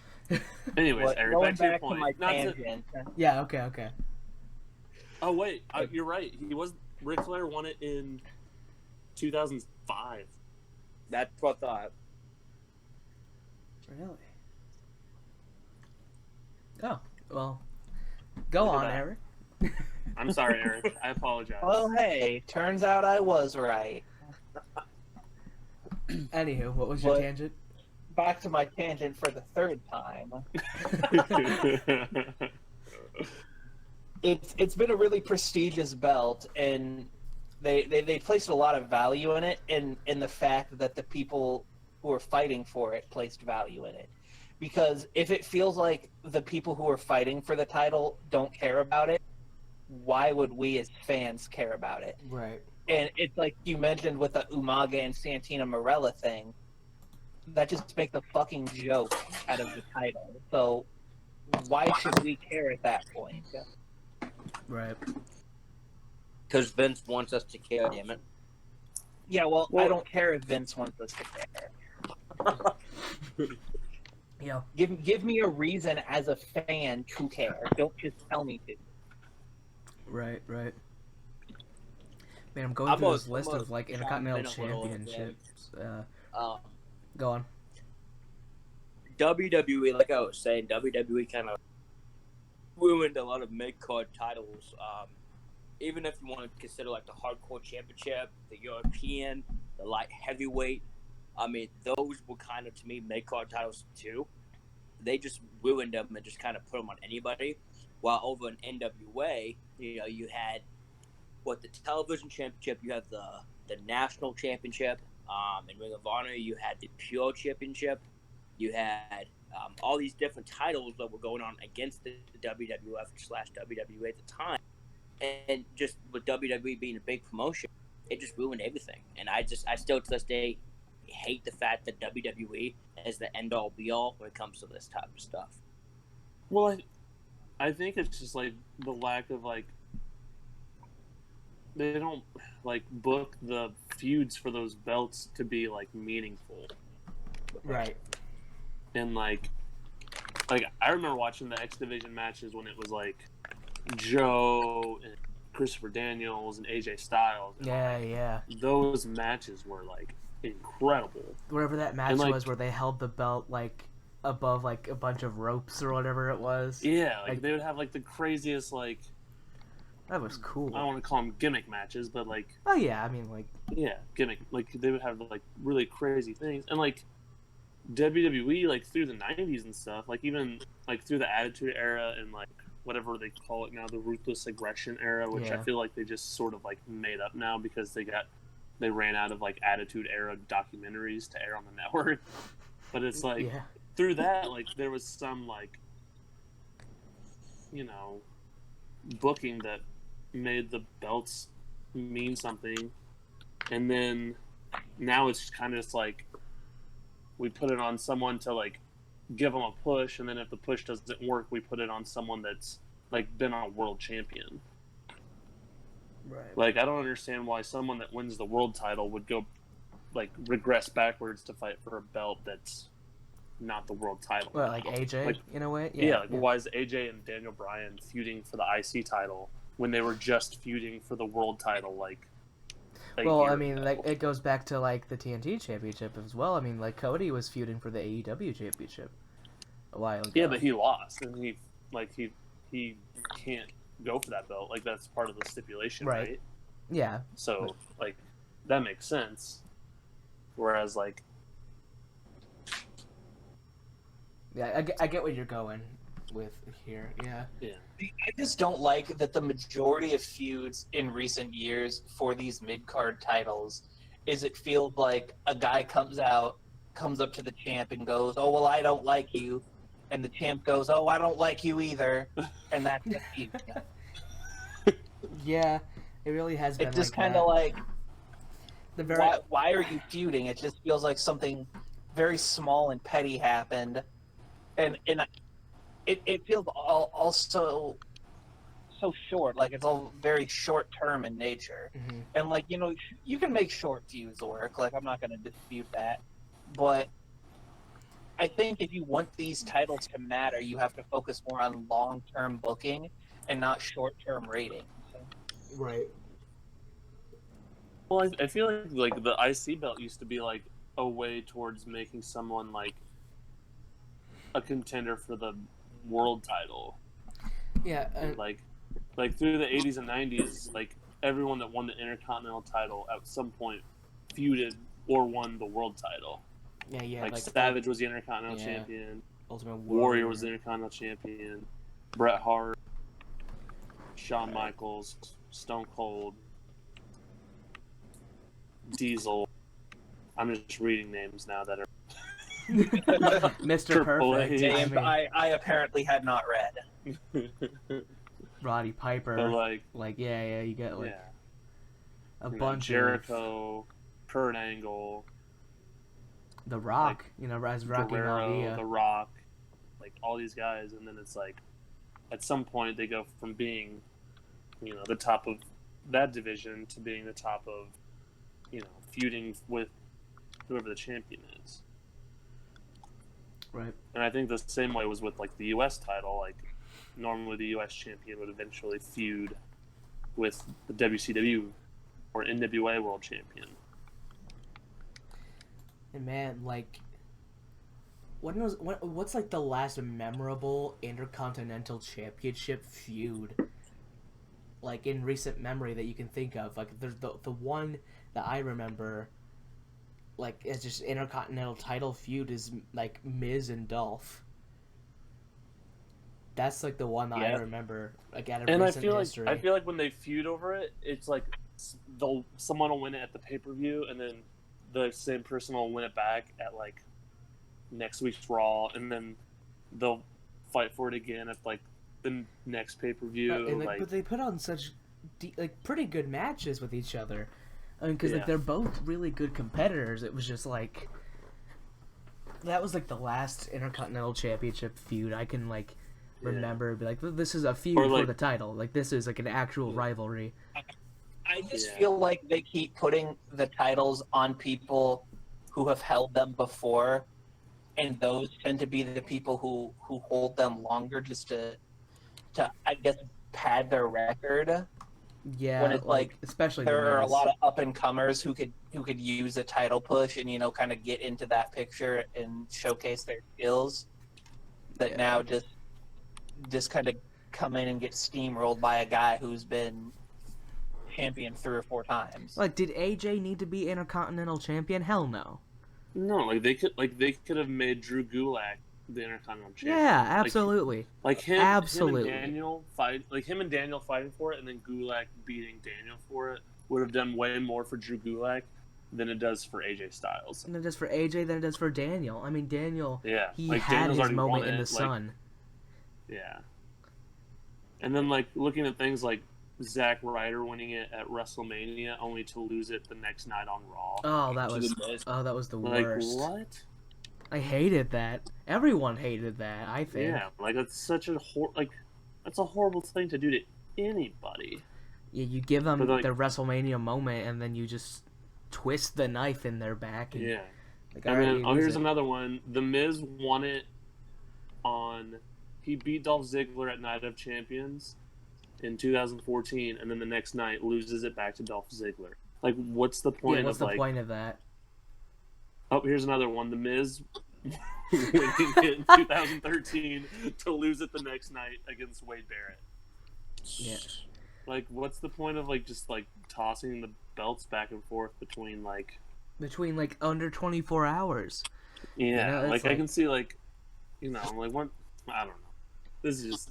Anyways, Eric, back to your point. Yeah. Okay. Oh wait, you're right. Ric Flair won it in 2005. That's what I thought. Really? Oh well. Go on, Eric. I'm sorry, Eric. I apologize. Well, hey, turns out I was right. Anywho, what was your tangent? Back to my tangent for the third time. It's been a really prestigious belt, and they placed a lot of value in it, in the fact that the people who are fighting for it placed value in it. Because if it feels like the people who are fighting for the title don't care about it, why would we as fans care about it? Right. And it's like you mentioned with the Umaga and Santina Marella thing, that just makes a fucking joke out of the title. So why should we care at that point? Right. Because Vince wants us to care, damn it. Yeah, well, I don't care if Vince wants us to care. Yeah. Give me a reason as a fan to care. Don't just tell me to. Right. Man, I'm going through this list of like Intercontinental Championships. Go on. WWE, like I was saying, WWE kind of ruined a lot of mid-card titles. Even if you want to consider like the Hardcore Championship, the European, the light heavyweight. I mean, those were kind of, to me, mid-card titles too. They just ruined them and just kind of put them on anybody. While over in NWA, you had the television championship, you have the national championship. In Ring of Honor, you had the Pure Championship. You had all these different titles that were going on against the WWF/WWE at the time. And just with WWE being a big promotion, it just ruined everything. And I still to this day hate the fact that WWE is the end-all be-all when it comes to this type of stuff. Well, I think it's just like the lack of like they don't like book the feuds for those belts to be like meaningful, right? And like I remember watching the X Division matches when it was like Joe and Christopher Daniels and AJ Styles. And yeah. Those matches were like incredible. Wherever that match was, where they held the belt like above like a bunch of ropes or whatever it was. Yeah, like they would have like the craziest like. That was cool. I don't want to call them gimmick matches, but like. Oh yeah, I mean like. Yeah, gimmick. Like they would have like really crazy things, and like WWE like through the '90s and stuff, like even like through the Attitude Era and like whatever they call it now, the Ruthless Aggression Era, which I feel like they just sort of like made up now because they ran out of like Attitude Era documentaries to air on the network. But it's like through that, like there was some like booking that made the belts mean something. And then now it's kind of just like we put it on someone to like give them a push, and then if the push doesn't work, we put it on someone that's like been a world champion. Right. Like I don't understand why someone that wins the world title would go like regress backwards to fight for a belt that's not the world title. Well, like AJ like, in a way. Yeah. Why is AJ and Daniel Bryan feuding for the IC title when they were just feuding for the world title like? Well, I mean, like it goes back to like the TNT Championship as well. I mean, like Cody was feuding for the AEW Championship a while ago. Yeah, but he lost, and he can't go for that belt. Like that's part of the stipulation, right? Yeah. So like that makes sense. Whereas like, yeah, I get what you're going with here. Yeah. Yeah. I just don't like that the majority of feuds in recent years for these mid-card titles is it feels like a guy comes up to the champ and goes, "Oh, well, I don't like you." And the champ goes, "Oh, I don't like you either." And that's the feud. Yeah, it really has been. It's just like kind of like, the very... why are you feuding? It just feels like something very small and petty happened. And it feels also so short, like it's all very short term in nature. Mm-hmm. And like, you can make short feuds work, like I'm not going to dispute that, but I think if you want these titles to matter, you have to focus more on long term booking and not short term ratings. Right. Well, I feel like the IC belt used to be like a way towards making someone like a contender for the world title. Yeah. Like through the 80s and 90s, like everyone that won the Intercontinental title at some point feuded or won the world title. Yeah. Like Savage was the Intercontinental champion. Ultimate Warrior was the Intercontinental champion. Bret Hart, Shawn Michaels, Stone Cold, Diesel. I'm just reading names now that are Mr. Perfect. James, I apparently had not read. Roddy Piper. But you get like a bunch Jericho, Kurt Angle, The Rock, as Rocky Maivia. The Rock, like all these guys, and then it's like at some point they go from being, the top of that division to being the top of, feuding with whoever the champion is. Right. And I think the same way was with like the U.S. title. Like normally the U.S. champion would eventually feud with the WCW or NWA World Champion. And man, like, what's like the last memorable Intercontinental Championship feud, like in recent memory that you can think of? Like, there's the one that I remember, like, it's just Intercontinental title feud is like Miz and Dolph. That's like the one that I remember, like, out of recent history. I feel like when they feud over it, it's like someone will win it at the pay-per-view, and then the same person will win it back at like next week's Raw, and then they'll fight for it again at like the next pay-per-view. But they put on such pretty good matches with each other. I mean, because like they're both really good competitors. It was just like that was like the last Intercontinental Championship feud I can like remember. Be like, this is a feud for the title. Like this is like an actual rivalry. I just feel like they keep putting the titles on people who have held them before, and those tend to be the people who hold them longer, just to I guess pad their record. Yeah, when it's like especially there are a lot of up and comers who could use a title push and kind of get into that picture and showcase their skills. that now just kind of come in and get steamrolled by a guy who's been champion 3 or 4 times. Like, did AJ need to be Intercontinental Champion? Hell no. No, like they could have made Drew Gulak the Intercontinental Champion. Yeah, absolutely. Like him, Absolutely. him and Daniel fighting for it, and then Gulak beating Daniel for it would have done way more for Drew Gulak than it does for AJ Styles. And it does for AJ than it does for Daniel. I mean, Daniel, Yeah, he like, had Daniel's his already moment won in it, the like, sun. Yeah. And then, like, looking at things like Zack Ryder winning it at WrestleMania only to lose it the next night on Raw. Oh, that was the Like, worst. what? I hated that. Everyone hated that, I think. Yeah, like, that's such a that's a horrible thing to do to anybody. Yeah, you give them But, like, their WrestleMania moment, and then you just twist the knife in their back. And, Yeah. like, And alright, then, you lose here's it. another one. The Miz won it he beat Dolph Ziggler at Night of Champions in 2014, and then the next night loses it back to Dolph Ziggler. Like, what's the point Yeah, what's of, the point of that? Oh, here's another one. The Miz winning in 2013 to lose it the next night against Wade Barrett. Yeah. Like, what's the point of, like, just, like, tossing the belts back and forth between, like... Between, like, under 24 hours. Yeah, You know, it's like, I like- can see, like, you know, like, what... I don't know. This is just...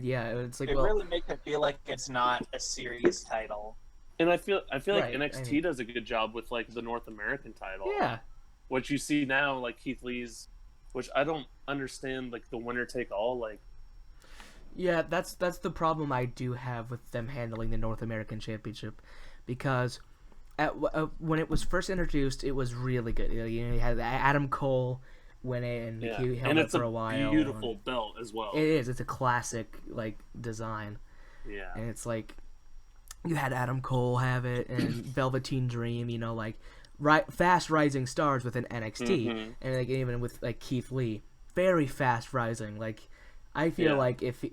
Yeah, it's like, It well, really makes it feel like it's not a serious title. And I feel like Right, NXT I mean- does a good job with, like, the North American title. yeah. What you see now, like, Keith Lee's... Which I don't understand, like, the winner-take-all, like... Yeah, that's the problem I do have with them handling the North American Championship, because when it was first introduced, it was really good. You know, you had Adam Cole win it, and Yeah. he held And it it's for a a while. beautiful belt as well. It is. It's a classic, like, design, Yeah. and it's like you had Adam Cole have it, and Velveteen Dream. You know, like fast rising stars within NXT, Mhm. and like even with like Keith Lee, very fast rising. Like, I feel Yeah. like if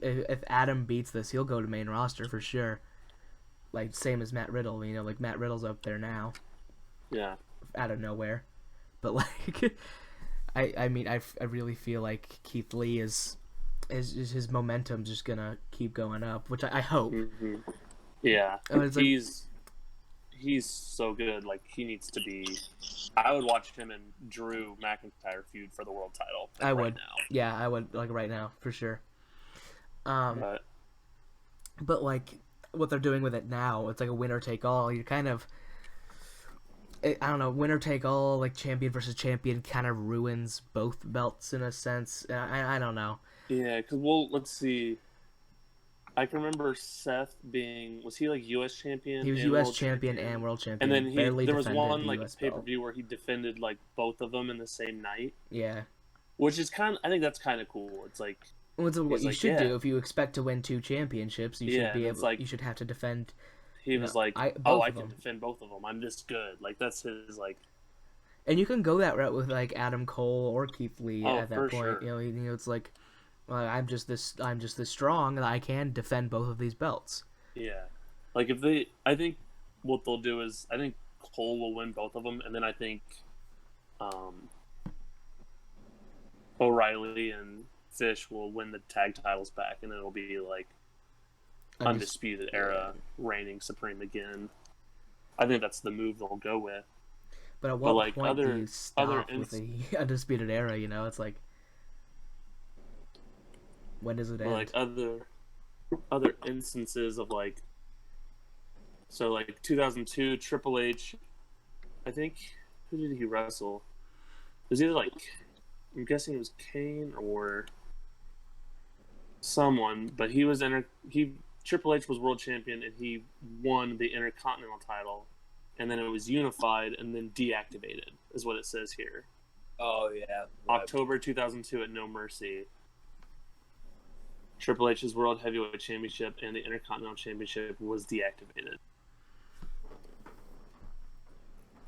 Adam beats this, he'll go to main roster for sure. Like, same as Matt Riddle. You know, like, Matt Riddle's up there now Yeah. out of nowhere, but like. I mean, I really feel like Keith Lee is his momentum's just gonna keep going up, which I hope. Mhm. Yeah. I was like- He's so good. Like, he needs to be... I would watch him and Drew McIntyre feud for the world title. Like, I right would. now. Yeah, I would, like, right now for sure. But like what they're doing with it now, it's like a winner take all. You're kind of, I don't know, winner take all, like champion versus champion kind of ruins both belts in a sense. I don't know. Yeah, because let's see. I can remember Seth was he like U.S. champion? He was and U.S. world champion and world champion. And then barely there was defended one the like US pay per belt. view where he defended like both of them in the same night, Yeah. which is I think that's kind of cool. It's like, Well, it's what He's you like, should yeah. do if you expect to win 2 championships. You Yeah, should be it's able. like- You should have to defend. he You was know, like, both I of can them. defend both of them. I'm this good. Like, that's his like. And you can go that route with like Adam Cole or Keith Lee Oh, at that for point. sure. You know, it's like, well, I'm just this strong that I can defend both of these belts. Yeah, like I think what they'll do is I think Cole will win both of them, and then I think O'Reilly and Fish will win the tag titles back, and it'll be like Undisputed Era reigning supreme again. I think that's the move they'll go with. But at what like, point do other- you stop other with the Undisputed Era? You know, it's like, when does it But end? like other instances of like, so like 2002 Triple H, I think, who did he wrestle? It was either like, I'm guessing it was Kane or someone, but Triple H was world champion and he won the Intercontinental title, and then it was unified and then deactivated, is what it says here. Oh yeah. October 2002 at No Mercy. Triple H's World Heavyweight Championship and the Intercontinental Championship was deactivated.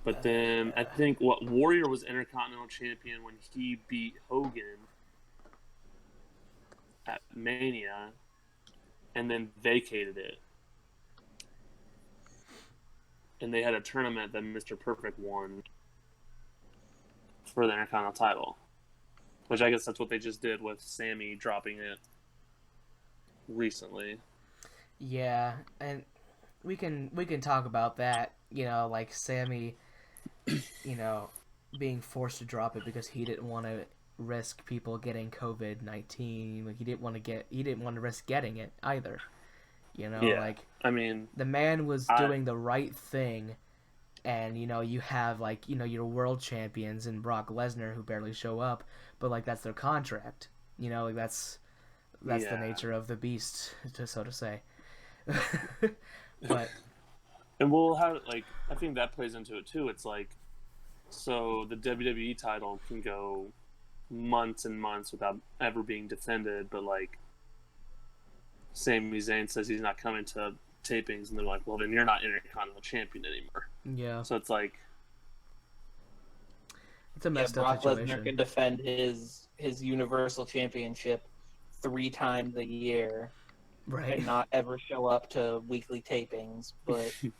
But then I think Warrior was Intercontinental Champion when he beat Hogan at Mania and then vacated it. And they had a tournament that Mr. Perfect won for the Intercontinental title. which I guess that's what they just did with Sammy dropping it recently. Yeah, and we can talk about that. You know, like Sammy, you know, being forced to drop it because he didn't want to risk people getting COVID-19. Like he didn't want to risk getting it either. You know, Yeah. like I mean, the man was doing the right thing, and you know you have like you know your world champions and Brock Lesnar who barely show up, but like that's their contract. You know, like that's the nature of the beast, so to say. But and we'll have like I think that plays into it too. It's like so the WWE title can go months and months without ever being defended, but like Sami Zayn says he's not coming to tapings, and they're like, well, then you're not Intercontinental Champion anymore. yeah, So it's like it's a messed Brock up situation. Lesnar can defend his Universal Championship 3 times a year Right. and not ever show up to weekly tapings, but You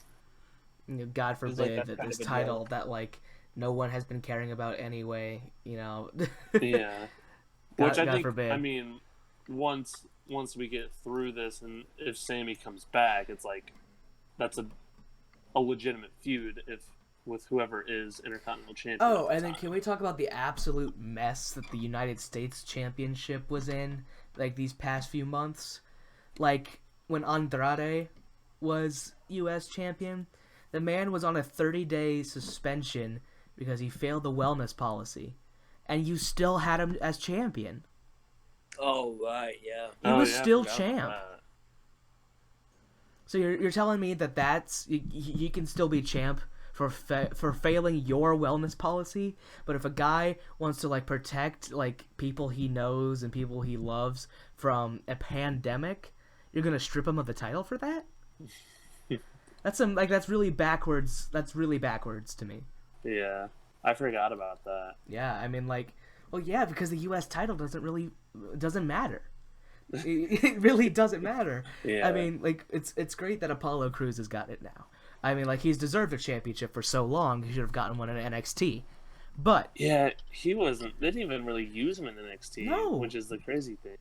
know, God like, forbid that's that kind this of a title that like no one has been caring about anyway. You know. yeah, God, which I God think forbid. I mean once we get through this, and if Sammy comes back, it's like that's a legitimate feud if with whoever is Intercontinental Champion. Oh, at the and then time. can we talk about the absolute mess that the United States Championship was in, like, these past few months? Like, when Andrade was U.S. champion, the man was on a 30-day suspension because he failed the wellness policy. And you still had him as champion. Oh, right, yeah. He was yeah, I still forgot about champ. that. So you're telling me that he can still be champ for failing your wellness policy, but if a guy wants to like protect like people he knows and people he loves from a pandemic, you're gonna strip him of the title for that? That's really backwards. That's really backwards to me. Yeah, I forgot about that. Yeah, I mean like, well, yeah, because the U.S. title doesn't matter. It really doesn't matter. Yeah. I mean, like, it's great that Apollo Crews has got it now. I mean, like, he's deserved a championship for so long. He should have gotten one in NXT. But Yeah, he wasn't. They didn't even really use him in NXT, No. which is the crazy thing.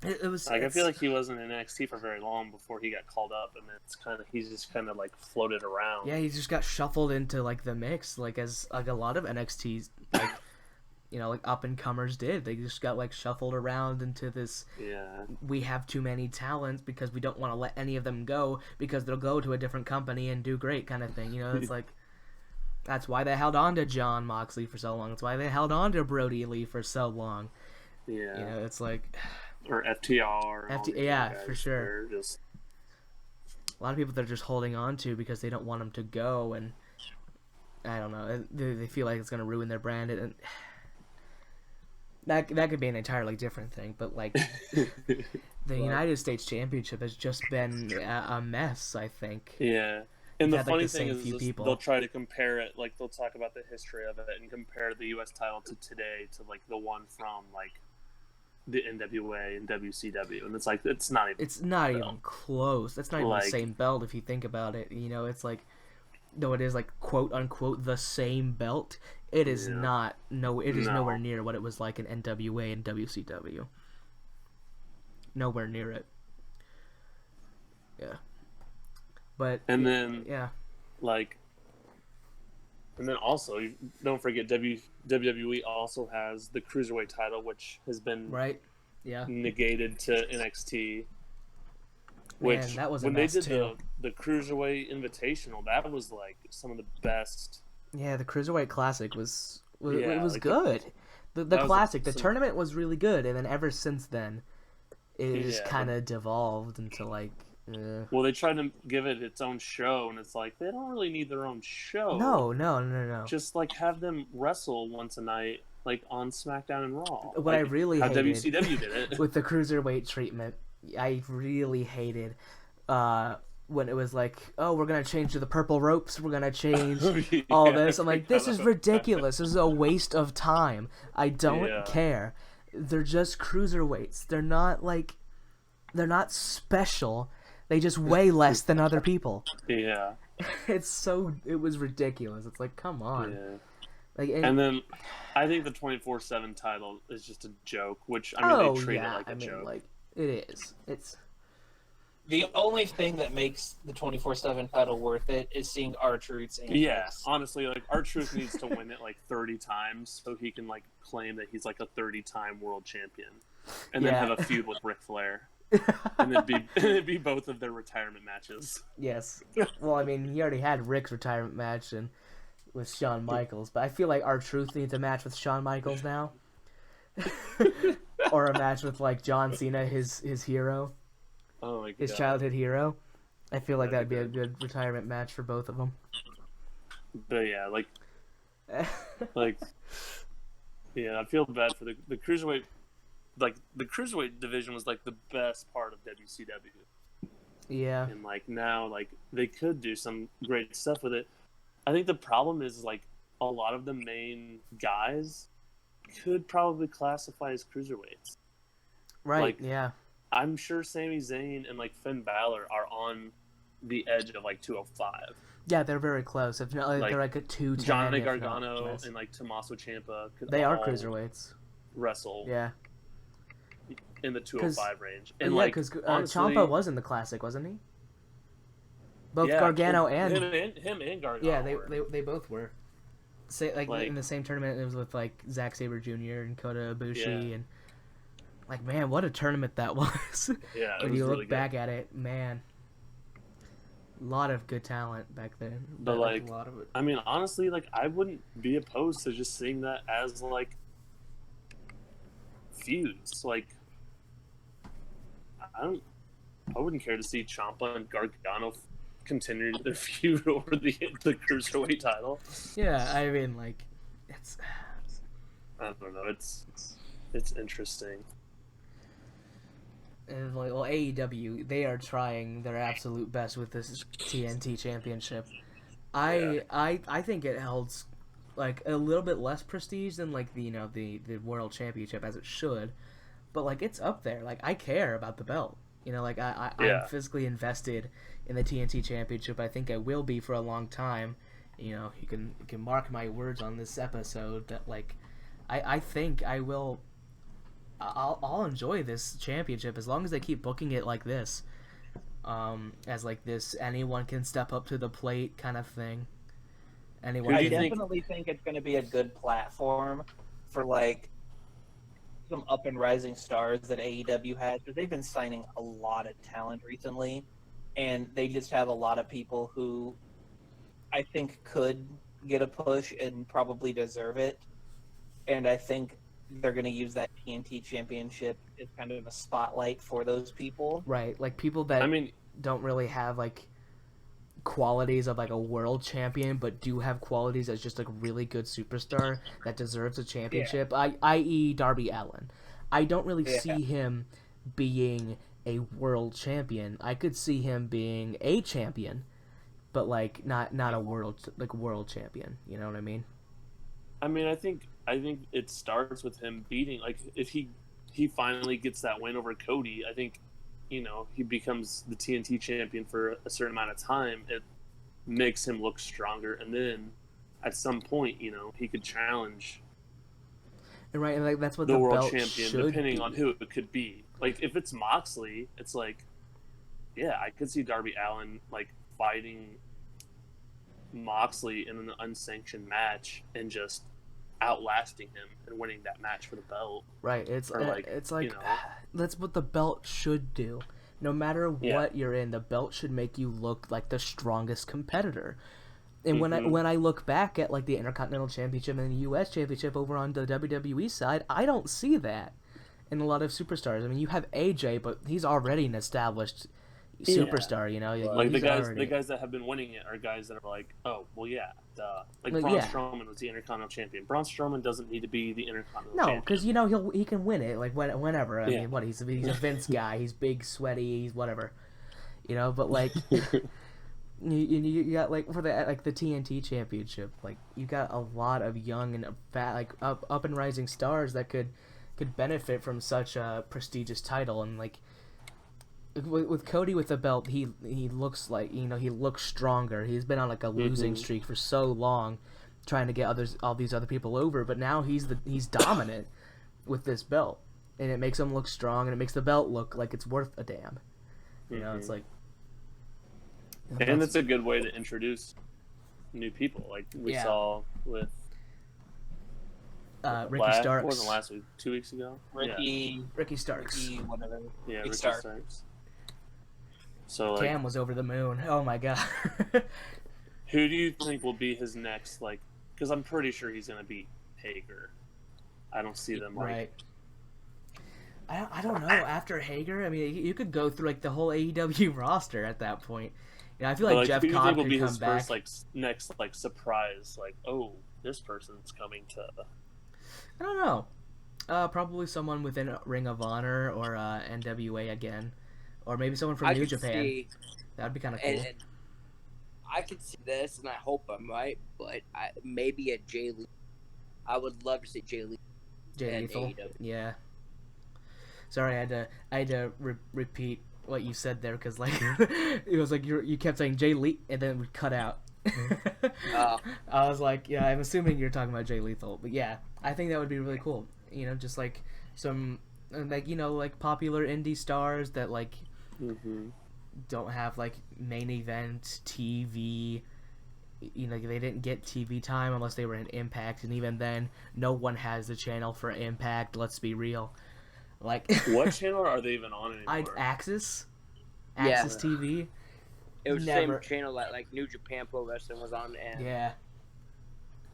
it was Like, I feel like he wasn't in NXT for very long before he got called up, and he's just kind of like floated around. yeah, he just got shuffled into like the mix, like as like a lot of NXT's like you know like up and comers did. They just got like shuffled around into this. Yeah. We have too many talents because we don't want to let any of them go because they'll go to a different company and do great kind of thing. You know, it's like that's why they held on to John Moxley for so long. That's why they held on to Brody Lee for so long. Yeah. You know, it's like Or FTR. and all these yeah, other guys for sure. they're just a lot of people they're just holding on to because they don't want them to go, and I don't know, they feel like it's gonna ruin their brand, and that could be an entirely different thing. But like the United States Championship has just been a mess, I think. Yeah. And the had, like, funny the thing same is few people. they'll try to compare it, like they'll talk about the history of it and compare the U.S. title to today to like the one from like the NWA and WCW, and it's like it's not even close. That's not even Like- the same belt if you think about it. You know, it's like though it is like quote unquote the same belt, it is Yeah. not. No, it is No. nowhere near what it was like in NWA and WCW. Nowhere near it. Yeah. But And then yeah, like, and then also don't forget WWE also has the cruiserweight title, which has been right. Yeah. negated to NXT. Which Man, that was a when mess, they did too. the cruiserweight invitational, that was like some of the best. Yeah, the Cruiserweight Classic was Yeah, it was like, good. The that was classic, the some- tournament was really good, and then ever since then, it just Yeah, kind of devolved into like. Well, they tried to give it its own show, and it's like they don't really need their own show. No. Just like have them wrestle once a night, like on SmackDown and Raw. What I Like, really how hated WCW did it. with the cruiserweight treatment, I really hated when it was like, oh, we're gonna change to the purple ropes, we're gonna change all Yeah, this. I'm I like, this forgot is about ridiculous. This is a waste of time. I don't Yeah. care. They're just cruiserweights. They're not special. They just weigh less than other people. Yeah. It was ridiculous. It's like, come on. Yeah. Like, And then I think the 24/7 title is just a joke, which I mean they treat it like a joke. like it is. It's The only thing that makes the 24/7 title worth it is seeing R-Truth's antics. Yeah, honestly, like R-Truth needs to win it like 30 times so he can like claim that he's like a 30-time world champion, and then have a feud with Ric Flair, and it'd be both of their retirement matches. Yes. Well, I mean, he already had Rick's retirement match and with Shawn Michaels, but I feel like R-Truth needs a match with Shawn Michaels now, or a match with like John Cena, his hero. Oh my God. His childhood hero. I feel like that'd be a good retirement match for both of them. But yeah, yeah, I feel bad for the cruiserweight. Like the cruiserweight division was like the best part of WCW. Yeah. And like now, like they could do some great stuff with it. I think the problem is like a lot of the main guys could probably classify as cruiserweights. Right. Like, yeah. I'm sure Sami Zayn and like Finn Balor are on the edge of like 205. Yeah, they're very close. If not, like, they're like a 210. Johnny Gargano and like Tommaso Ciampa could they are all cruiserweights. wrestle. Yeah. In the 205 range. And yeah, because Ciampa was in the classic, wasn't he? Both yeah, Gargano and him and Gargano. Yeah, were. they both were. Say like in the same tournament. It was with like Zack Sabre Jr. and Kota Ibushi and like, man, what a tournament that was. Yeah, when you really look back at it, man, a lot of good talent back then. But like, a lot of it. I mean, honestly, like I wouldn't be opposed to just seeing that as like feuds. Like, I wouldn't care to see Ciampa and Gargano continue their feud over the cruiserweight title. Yeah, I mean, like, it's. I don't know. It's interesting. And like, well, AEW, they are trying their absolute best with this TNT Championship. I think it holds like a little bit less prestige than like the the World Championship as it should, but like it's up there. Like I care about the belt. Like I'm physically invested in the TNT Championship. I think I will be for a long time. You can mark my words on this episode that like I think I will. I'll enjoy this championship as long as they keep booking it like this, as like this anyone can step up to the plate kind of thing. Anyone. I definitely think it's going to be a good platform for like some up and rising stars that AEW has, because they've been signing a lot of talent recently, and they just have a lot of people who I think could get a push and probably deserve it. And I think they're going to use that TNT Championship as kind of a spotlight for those people. Right, like people that don't really have like qualities of like a world champion, but do have qualities as just like a really good superstar that deserves a championship. I.e. Darby Allin. I don't really see him being a world champion. I could see him being a champion, but like not a world champion. You know what I mean? I mean, I think it starts with him beating, like, if he finally gets that win over Cody, I think, he becomes the TNT champion for a certain amount of time. It makes him look stronger, and then at some point, he could challenge right, and like that's what the world belt champion, should depending be. on who it could be. Like, if it's Moxley, it's like, yeah, I could see Darby Allin like fighting Moxley in an unsanctioned match and just outlasting him and winning that match for the belt. Right. It's like that's what the belt should do. No matter what you're in, the belt should make you look like the strongest competitor. And when I look back at like the Intercontinental Championship and the US Championship over on the WWE side, I don't see that in a lot of superstars. I mean, you have AJ, but he's already an established superstar, Like the guys that have been winning it are guys that are like, oh, well, yeah, duh. Like Braun Strowman was the Intercontinental Champion. Braun Strowman doesn't need to be the Intercontinental Champion. No, because he can win it like whenever. I mean, what he's a Vince guy. He's big, sweaty. He's whatever, But like, you got like for the TNT Championship, like you got a lot of young and fat, like up and rising stars that could benefit from such a prestigious title. And like with Cody with the belt, he looks like he looks stronger. He's been on like a losing streak for so long trying to get all these other people over. But now he's dominant with this belt, and it makes him look strong, and it makes the belt look like it's worth a damn. You know, it's like. And it's a good way to introduce new people, like we saw with Ricky Starks. What was it last week? 2 weeks ago? Ricky Starks. whatever. Yeah, Ricky Starks. Starks. So like, Cam was over the moon. Oh my god. who do you think will be his next, like, because I'm pretty sure he's going to beat Hager. I don't see them, like... Right. I don't know. After Hager, I mean, you could go through, like, the whole AEW roster at that point. You know, I feel like Jeff Cobb could come back. First, like, next, like, surprise, like, oh, this person's coming to... I don't know. Probably someone within Ring of Honor or NWA again. Or maybe someone from New Japan. That'd be kind of cool. And I could see this, and I hope I'm right, but maybe a Jay Lee. I would love to see Jay Lee. Jay Lethal? Yeah. Sorry, I had to repeat what you said there, because, like, it was like you kept saying Jay Lee, and then we cut out. I was like, yeah, I'm assuming you're talking about Jay Lethal, but yeah, I think that would be really cool. You know, just like some, like, you know, like popular indie stars that like don't have like main event TV. You know, they didn't get TV time unless they were in Impact, and even then, no one has the channel for Impact. Let's be real. Like, what channel are they even on anymore? Axis Yeah. TV. It was Never. the same channel that like New Japan Pro Wrestling was on, and Yeah.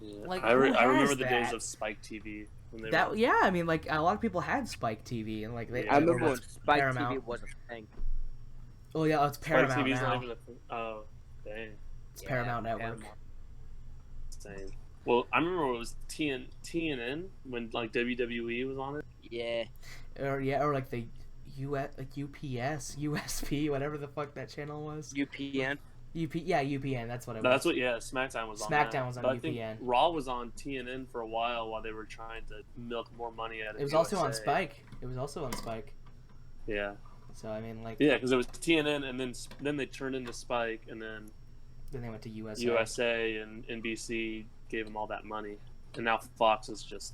Like, I who remember has the that? days of Spike TV. When they That were... yeah, I mean, like, a lot of people had Spike TV, and like they. I remember or when Spike Paramount. TV was a thing. Oh yeah, it's Spike Paramount TV's now. not even a thing. Oh, dang. It's Paramount Network. Insane. Well, I remember it was TNN when like WWE was on it. Yeah. Or like the UPS, USP, whatever the fuck that channel was. UPN. UPN, that's what it was. That's what. Yeah, SmackDown was on. SmackDown was on but UPN. I think Raw was on TNN for a while they were trying to milk more money out of It was USA. also on Spike. Yeah. So I mean, like. Yeah, because it was TNN, and then they turned into Spike, and then they went to USA. USA and NBC gave them all that money, and now Fox is just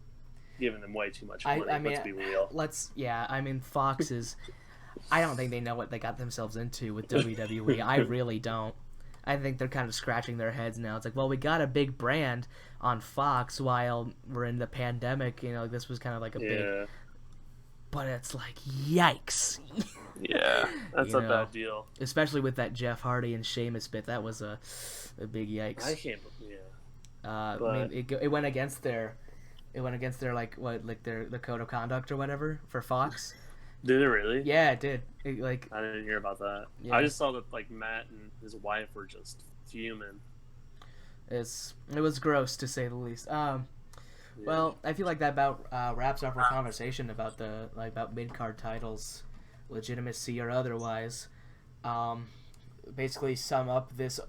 giving them way too much money. I mean, let's be real. I mean, Fox is. I don't think they know what they got themselves into with WWE. I really don't. I think they're kind of scratching their heads now. It's like, well, we got a big brand on Fox while we're in the pandemic. You know, this was kind of like a big. But it's like, yikes. Yeah, that's a bad deal. Especially with that Jeff Hardy and Sheamus bit. That was a big yikes. I can't. Yeah. I mean, it went against their. It went against their their code of conduct or whatever for Fox. Did it really? Yeah, it did. I didn't hear about that. Yeah. I just saw that like Matt and his wife were just fuming. It was gross to say the least. Well, I feel like that about wraps up our conversation about about mid-card titles, legitimacy or otherwise. Basically, sum up this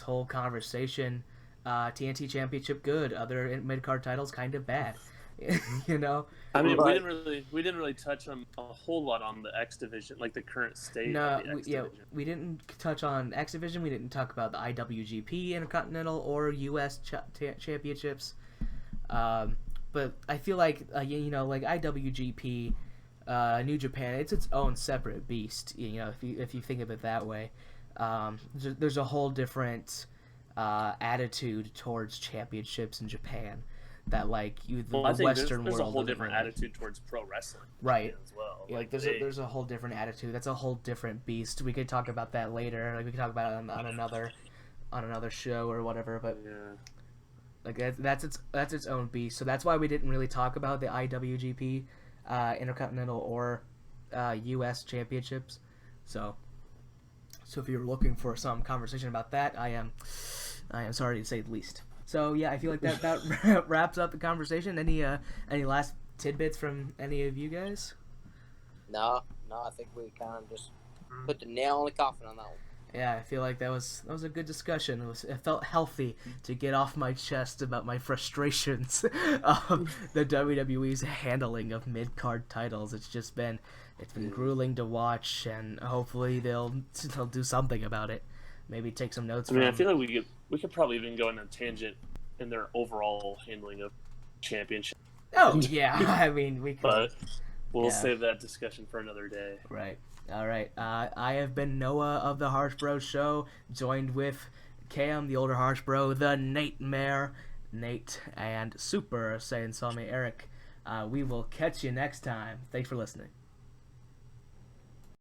whole conversation. TNT Championship good, other mid-card titles kind of bad. You know, I mean, we didn't really touch on a whole lot on the X division, like the current state. of the X division. We didn't touch on X division. We didn't talk about the IWGP Intercontinental or US championships. But I feel like you know, like IWGP, New Japan, it's its own separate beast. You know, if you think of it that way, there's a whole different attitude towards championships in Japan. That like Western there's world. a whole different attitude towards pro wrestling, right? As well. Yeah, like there's a whole different attitude. That's a whole different beast. We could talk about that later. Like we could talk about it on another show or whatever. But like that's its own beast. So that's why we didn't really talk about the IWGP Intercontinental or US championships. So if you're looking for some conversation about that, I am sorry to say the least. So yeah, I feel like that wraps up the conversation. Any last tidbits from any of you guys? No, I think we kind of just put the nail in the coffin on that one. Yeah, I feel like that was a good discussion. It felt healthy to get off my chest about my frustrations of the WWE's handling of mid-card titles. It's been grueling to watch, and hopefully they'll do something about it. Maybe take some notes. I feel like we could probably even go on a tangent in their overall handling of championship. Oh yeah, I mean we could. But we'll Yeah. save that discussion for another day. Right. All right. I have been Noah of the HarshBros Show, joined with Cam, the older HarshBro, the Nightmare, Nate, and Super Saiyan Sami Eric. We will catch you next time. Thanks for listening.